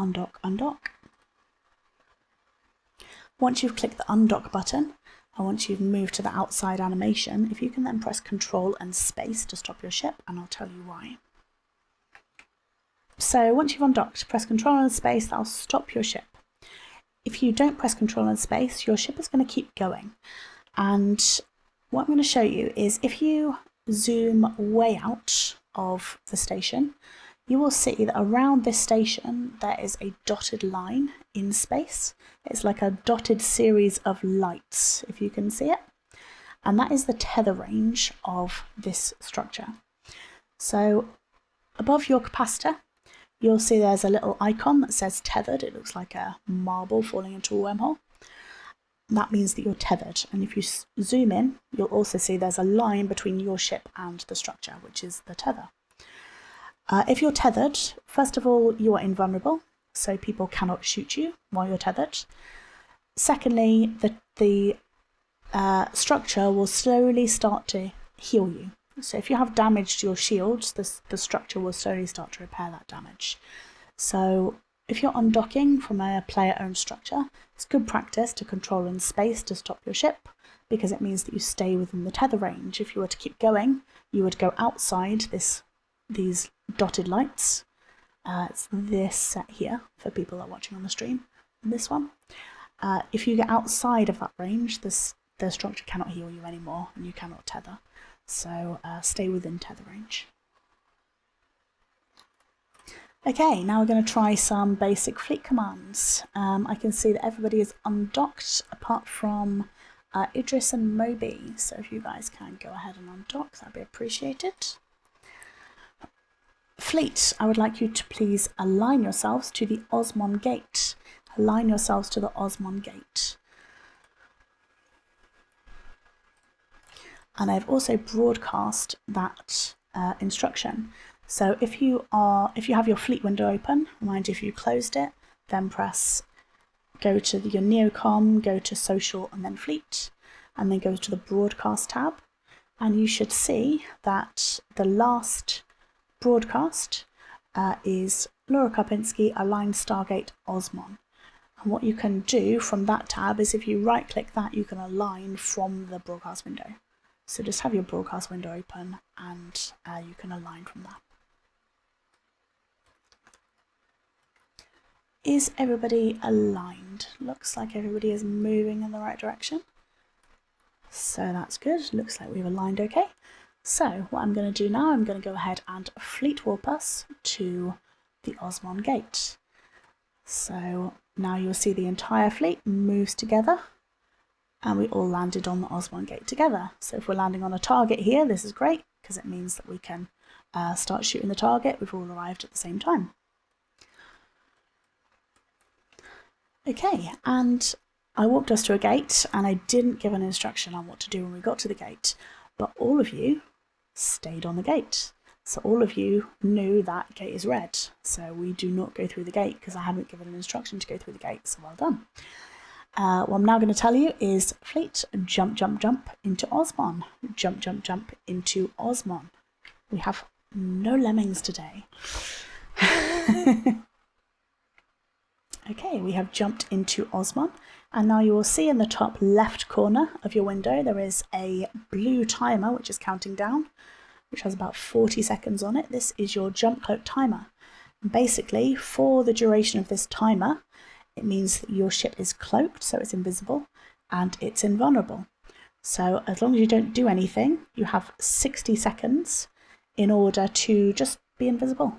Once you've clicked the undock button, and once you've moved to the outside animation, if you can then press Control and Space to stop your ship, and I'll tell you why. So once you've undocked, press Control and Space, that'll stop your ship. If you don't press Control and Space, your ship is going to keep going. And what I'm going to show you is if you zoom way out of the station, you will see that around this station there is a dotted line in space. It's like a dotted series of lights, if you can see it. And that is the tether range of this structure. So above your capacitor, you'll see there's a little icon that says tethered. It looks like a marble falling into a wormhole. that means that you're tethered. And if you zoom in, you'll also see there's a line between your ship and the structure, which is the tether. If you're tethered, first of all, you are invulnerable, so people cannot shoot you while you're tethered. Secondly, the structure will slowly start to heal you. So if you have damaged your shields, the structure will slowly start to repair that damage. So if you're undocking from a player-owned structure, it's good practice to control in space to stop your ship, because it means that you stay within the tether range. If you were to keep going, you would go outside these dotted lights. It's this set here for people that are watching on the stream, and this one. If you get outside of that range, the structure cannot heal you anymore, and you cannot tether. So stay within tether range. Okay, now we're going to try some basic fleet commands. I can see that everybody is undocked apart from Idris and Moby. So if you guys can go ahead and undock, that'd be appreciated. Fleet, I would like you to please align yourselves to the Osmon gate. Align yourselves to the Osmon gate. And I've also broadcast that instruction. So if you have your fleet window open, mind if you closed it, then go to your Neocom, go to social and then fleet, and then go to the broadcast tab, and you should see that the last broadcast is Laura Karpinski, aligned Stargate Osmon. And what you can do from that tab is if you right click that, you can align from the broadcast window. So just have your broadcast window open and you can align from that. Is everybody aligned? Looks like everybody is moving in the right direction. So that's good. Looks like we've aligned okay. So what I'm going to do now, I'm going to go ahead and fleet warp us to the Osmon gate. So now you'll see the entire fleet moves together and we all landed on the Osmon gate together. So if we're landing on a target here, this is great because it means that we can start shooting the target. We've all arrived at the same time. Okay, and I walked us to a gate and I didn't give an instruction on what to do when we got to the gate, but all of you stayed on the gate. So all of you knew that gate is red. So we do not go through the gate because I haven't given an instruction to go through the gate, so well done. What I'm now going to tell you is fleet, jump, jump, jump into Osmon. Jump, jump, jump into Osmon. We have no lemmings today. Okay, we have jumped into Osmon, and now you will see in the top left corner of your window there is a blue timer which is counting down, which has about 40 seconds on it. This is your jump cloak timer. And basically, for the duration of this timer, it means that your ship is cloaked, so it's invisible, and it's invulnerable. So as long as you don't do anything, you have 60 seconds in order to just be invisible.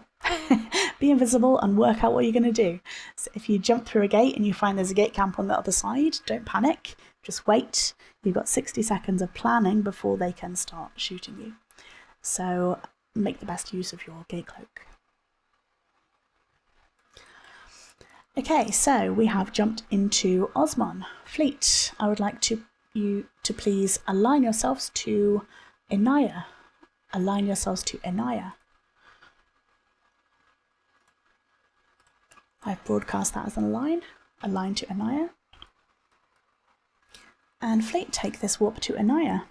Be invisible and work out what you're going to do. So if you jump through a gate and you find there's a gate camp on the other side, don't panic, just wait. You've got 60 seconds of planning before they can start shooting you. So make the best use of your gate cloak. Okay, so we have jumped into Osmon. Fleet, I would like you to please align yourselves to Inaya. Align yourselves to Inaya. I've broadcast that as an align to Inaya. And fleet, take this warp to Inaya.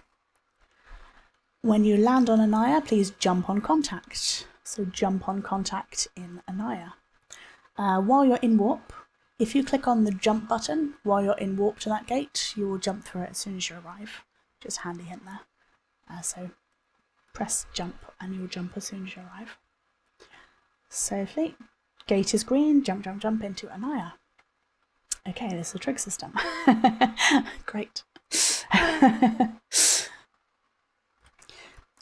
When you land on Inaya, please jump on contact. So jump on contact in Inaya. While you're in warp, if you click on the jump button while you're in warp to that gate, you will jump through it as soon as you arrive. Just handy hint there. So press jump and you'll jump as soon as you arrive. So fleet. Gate is green, jump, jump, jump into Inaya. Okay, this is a trig system. Great.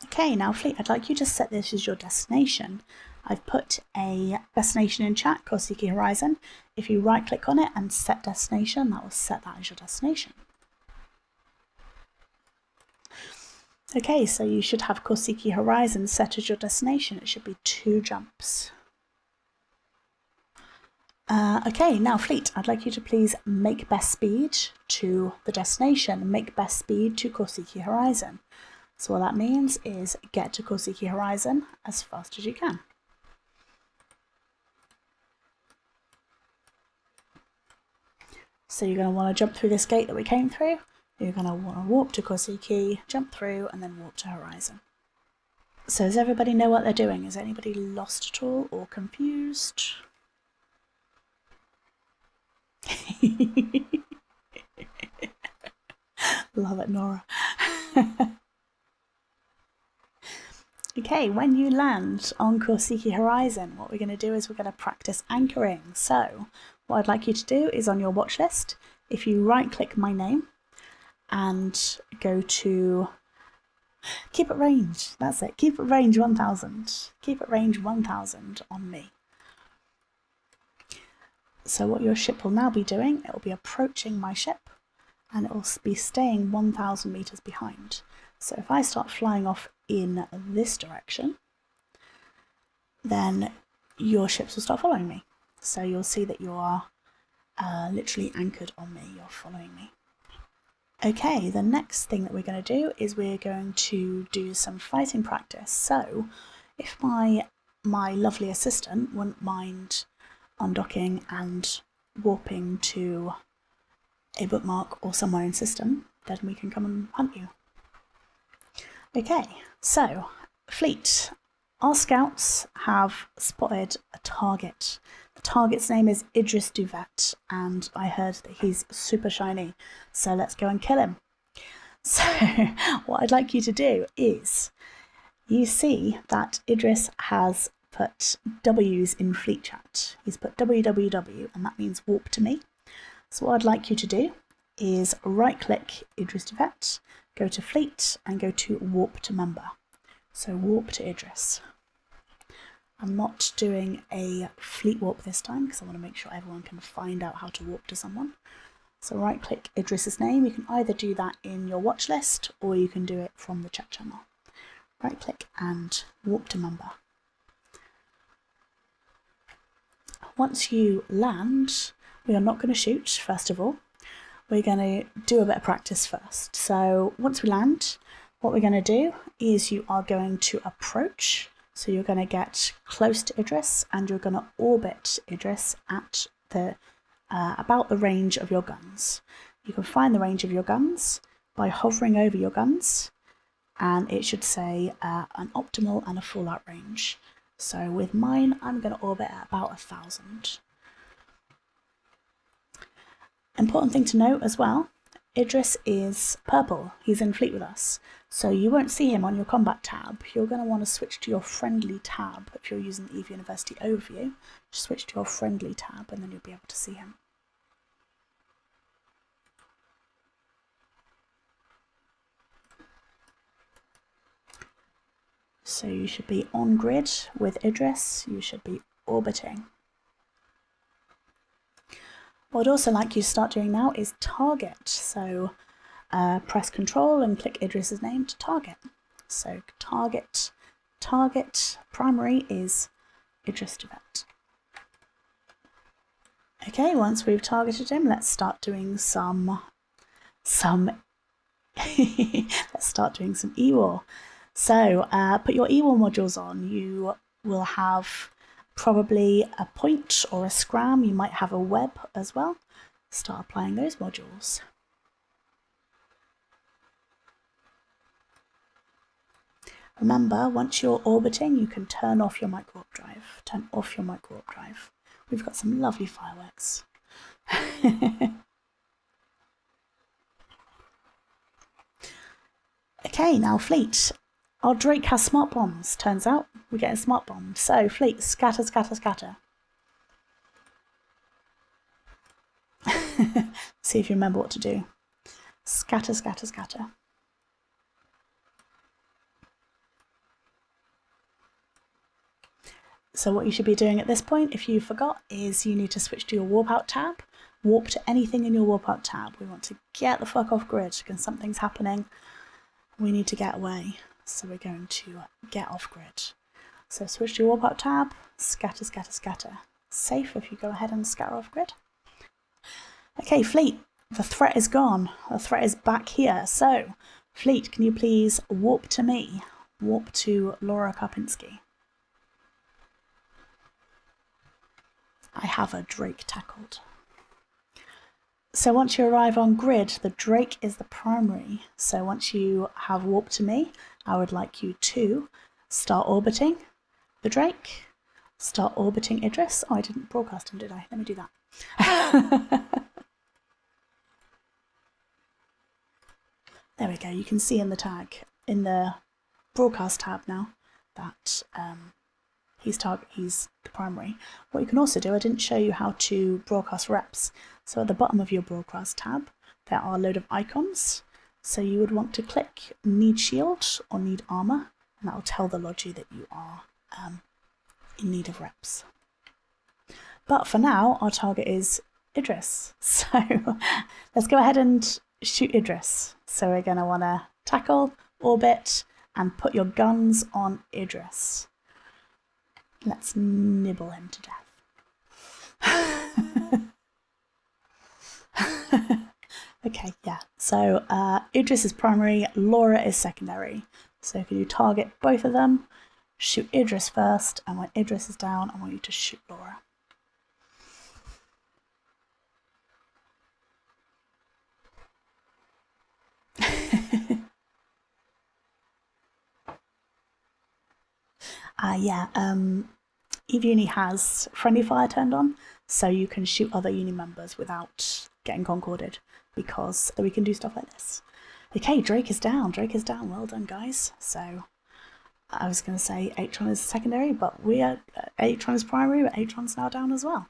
Okay, now fleet, I'd like you to set this as your destination. I've put a destination in chat, Korsiki Horizon. If you right click on it and set destination, that will set that as your destination. Okay, so you should have Korsiki Horizon set as your destination. It should be 2 jumps. Okay, now fleet, I'd like you to please make best speed to the destination, make best speed to Korsiki Horizon. So what that means is get to Korsiki Horizon as fast as you can. So you're going to want to jump through this gate that we came through. You're going to want to warp to Korsiki, jump through, and then warp to Horizon. So does everybody know what they're doing? Is anybody lost at all or confused? Love it, Nora. Okay, when you land on Korsiki Horizon, what we're going to do is we're going to practice anchoring. So what I'd like you to do is on your watch list, if you right-click my name and go to keep at range, that's it, keep at range 1000. Keep at range 1000 on me. So what your ship will now be doing, it will be approaching my ship and it will be staying 1000 meters behind. So if I start flying off in this direction, then your ships will start following me. So you'll see that you are literally anchored on me, you're following me. Okay, the next thing that we're going to do is we're going to do some fighting practice. So if my lovely assistant wouldn't mind undocking and warping to a bookmark or somewhere in system, then we can come and hunt you. Okay, so fleet. Our scouts have spotted a target. The target's name is Idris Duvet, and I heard that he's super shiny, so let's go and kill him. So what I'd like you to do is, you see that Idris has put W's in fleet chat. He's put www, and that means warp to me. So what I'd like you to do is right-click Idris Duvet, go to fleet, and go to warp to member. So warp to Idris. I'm not doing a fleet warp this time because I want to make sure everyone can find out how to warp to someone. So right-click Idris's name. You can either do that in your watch list or you can do it from the chat channel. Right-click and warp to member. Once you land, we are not going to shoot, first of all. We're going to do a bit of practice first. So once we land, what we're going to do is you are going to approach. So you're going to get close to Idris and you're going to orbit Idris at the about the range of your guns. You can find the range of your guns by hovering over your guns, and it should say an optimal and a full out range. So with mine, I'm going to orbit at about 1000. Important thing to note as well, Idris is purple, he's in fleet with us, so you won't see him on your combat tab. You're going to want to switch to your friendly tab. If you're using the EVE University overview, just switch to your friendly tab and then you'll be able to see him. So you should be on grid with Idris, you should be orbiting. What I'd also like you to start doing now is target. So press Control and click Idris's name to target. So target, primary is Idris Duvet. Okay, once we've targeted him, let's start doing some let's start doing some E-War. So put your E-War modules on. You will have probably a point or a scram. You might have a web as well. Start applying those modules. Remember, once you're orbiting, you can turn off your micro-warp drive. Turn off your micro-warp drive. We've got some lovely fireworks. Okay, now fleet. Our Drake has smart bombs, turns out. We're getting smart bombed. So, fleet, scatter, scatter, scatter. See if you remember what to do. Scatter, scatter, scatter. So what you should be doing at this point, if you forgot, is you need to switch to your warp out tab. Warp to anything in your warp out tab. We want to get the fuck off grid because something's happening. We need to get away. So we're going to get off grid. So switch to your warp out tab, scatter, scatter, scatter. safe if you go ahead and scatter off grid. Okay, fleet, the threat is gone. The threat is back here. So, fleet, can you please warp to me? Warp to Laura Karpinski. I have a Drake tackled. So once you arrive on grid, the Drake is the primary. So once you have warped to me, I would like you to start orbiting the Drake, start orbiting Idris. Oh, I didn't broadcast him, did I? Let me do that. There we go. You can see in the tag, in the broadcast tab now, that he's the primary. What you can also do, I didn't show you how to broadcast reps. So at the bottom of your broadcast tab, there are a load of icons. So you would want to click need shield or need armor, and that will tell the Logi that you are in need of reps. But for now, our target is Idris. So let's go ahead and shoot Idris. So we're going to want to tackle, orbit, and put your guns on Idris. Let's nibble him to death. Okay, yeah. So Idris is primary, Laura is secondary. So can you target both of them? Shoot Idris first, and when Idris is down, I want you to shoot Laura. Eve Uni has friendly fire turned on, so you can shoot other uni members without getting concorded, because we can do stuff like this. Okay, Drake is down. Well done, guys. So I was going to say Atron is secondary, but Atron is primary, but Atron's now down as well.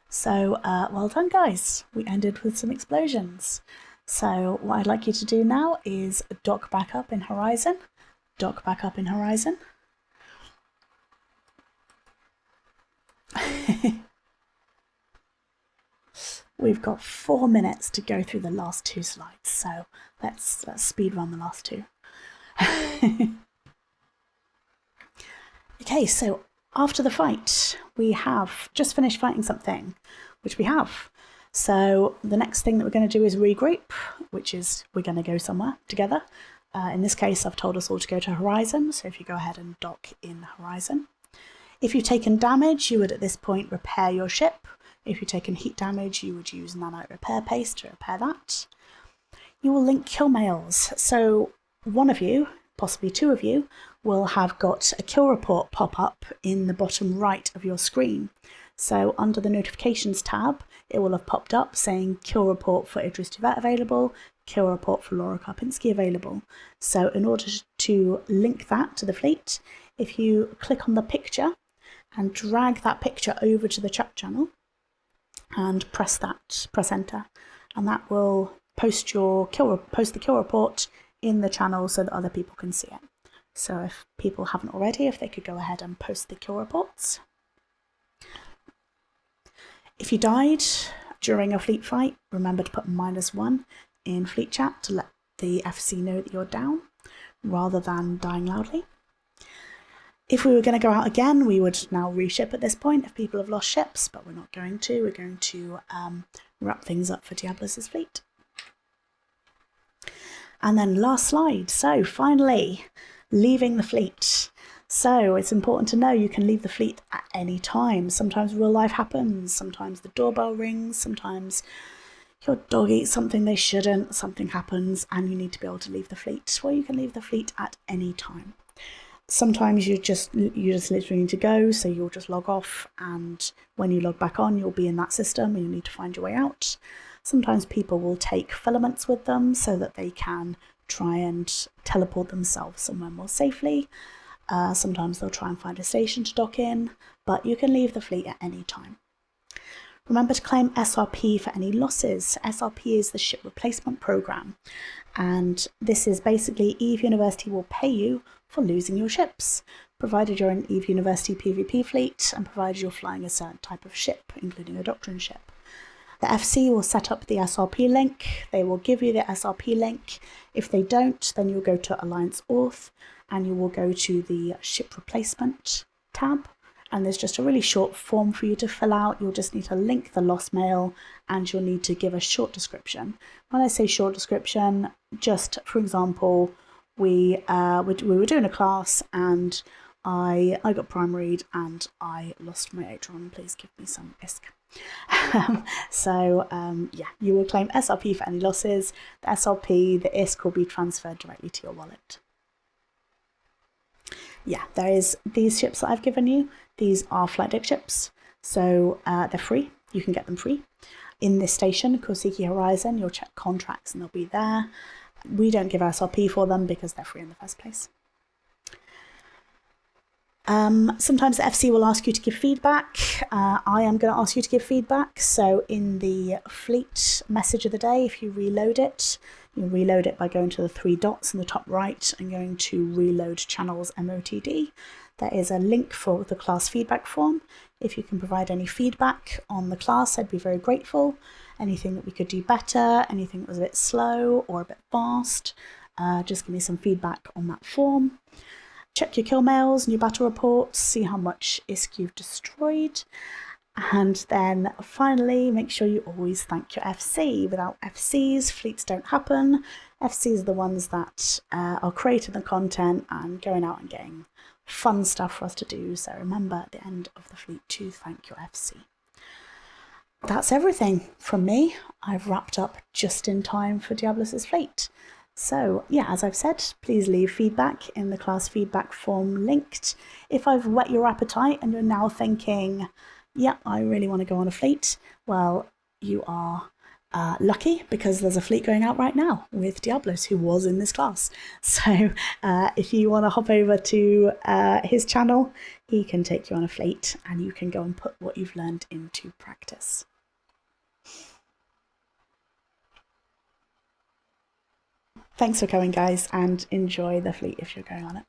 So well done, guys. We ended with some explosions. So what I'd like you to do now is dock back up in Horizon. We've got 4 minutes to go through the last 2 slides, so let's speed run the last 2. Okay, so after the fight, we have just finished fighting something, which we have. So the next thing that we're going to do is regroup, which is we're going to go somewhere together. In this case, I've told us all to go to Horizon, so if you go ahead and dock in Horizon. If you've taken damage, you would at this point repair your ship. If you've taken heat damage, you would use nanite repair paste to repair that. You will link kill mails. So one of you, possibly 2 of you, will have got a kill report pop up in the bottom right of your screen. So under the notifications tab, it will have popped up saying kill report for Idris Duvet available, kill report for Laura Karpinski available. So in order to link that to the fleet, if you click on the picture and drag that picture over to the chat channel and press enter, and that will post the kill report in the channel so that other people can see it. So if people haven't already, if they could go ahead and post the kill reports. If you died during a fleet fight, remember to put -1 in fleet chat to let the FC know that you're down, rather than dying loudly. If we were going to go out again, we would now reship at this point if people have lost ships, but we're not going to. We're going to wrap things up for Diablos' fleet. And then last slide. So finally, leaving the fleet. So it's important to know you can leave the fleet at any time. Sometimes real life happens. Sometimes the doorbell rings. Sometimes your dog eats something they shouldn't. Something happens and you need to be able to leave the fleet. Well, you can leave the fleet at any time. Sometimes you just literally need to go, so you'll just log off, and when you log back on, you'll be in that system and you'll need to find your way out. Sometimes people will take filaments with them so that they can try and teleport themselves somewhere more safely. Sometimes they'll try and find a station to dock in, but you can leave the fleet at any time. Remember to claim SRP for any losses. SRP is the ship replacement program, and this is basically Eve University will pay you for losing your ships, provided you're an Eve University PvP fleet and provided you're flying a certain type of ship, including a doctrine ship. The FC will set up the SRP link. They will give you the SRP link. If they don't, then you'll go to Alliance Auth and you will go to the ship replacement tab, and there's just a really short form for you to fill out. You'll just need to link the lost mail, and you'll need to give a short description. When I say short description, just for example, we were doing a class and I got primaried and I lost my Atron. Please give me some ISK. Yeah, you will claim SRP for any losses. The SRP, the ISK, will be transferred directly to your wallet. Yeah, there is these ships that I've given you. These are flight deck ships, so they're free. You can get them free. In this station, Korsiki Horizon, you'll check contracts and they'll be there. We don't give SRP for them because they're free in the first place. Sometimes the FC will ask you to give feedback. I am going to ask you to give feedback. So in the fleet message of the day, if you reload it, you reload it by going to the 3 dots in the top right and going to reload channels MOTD. There is a link for the class feedback form. If you can provide any feedback on the class, I'd be very grateful. Anything that we could do better, anything that was a bit slow or a bit fast, just give me some feedback on that form. Check your kill mails and your battle reports, see how much ISK you've destroyed. And then finally, make sure you always thank your FC. Without FCs, fleets don't happen. FCs are the ones that are creating the content and going out and getting fun stuff for us to do. So remember at the end of the fleet to thank your FC. That's everything from me. I've wrapped up just in time for Diablos' fleet. So yeah, as I've said, please leave feedback in the class feedback form linked. If I've whet your appetite and you're now thinking, yeah, I really want to go on a fleet, well, you are lucky because there's a fleet going out right now with Diablos, who was in this class. So if you want to hop over to his channel, he can take you on a fleet and you can go and put what you've learned into practice. Thanks for coming, guys, and enjoy the fleet if you're going on it.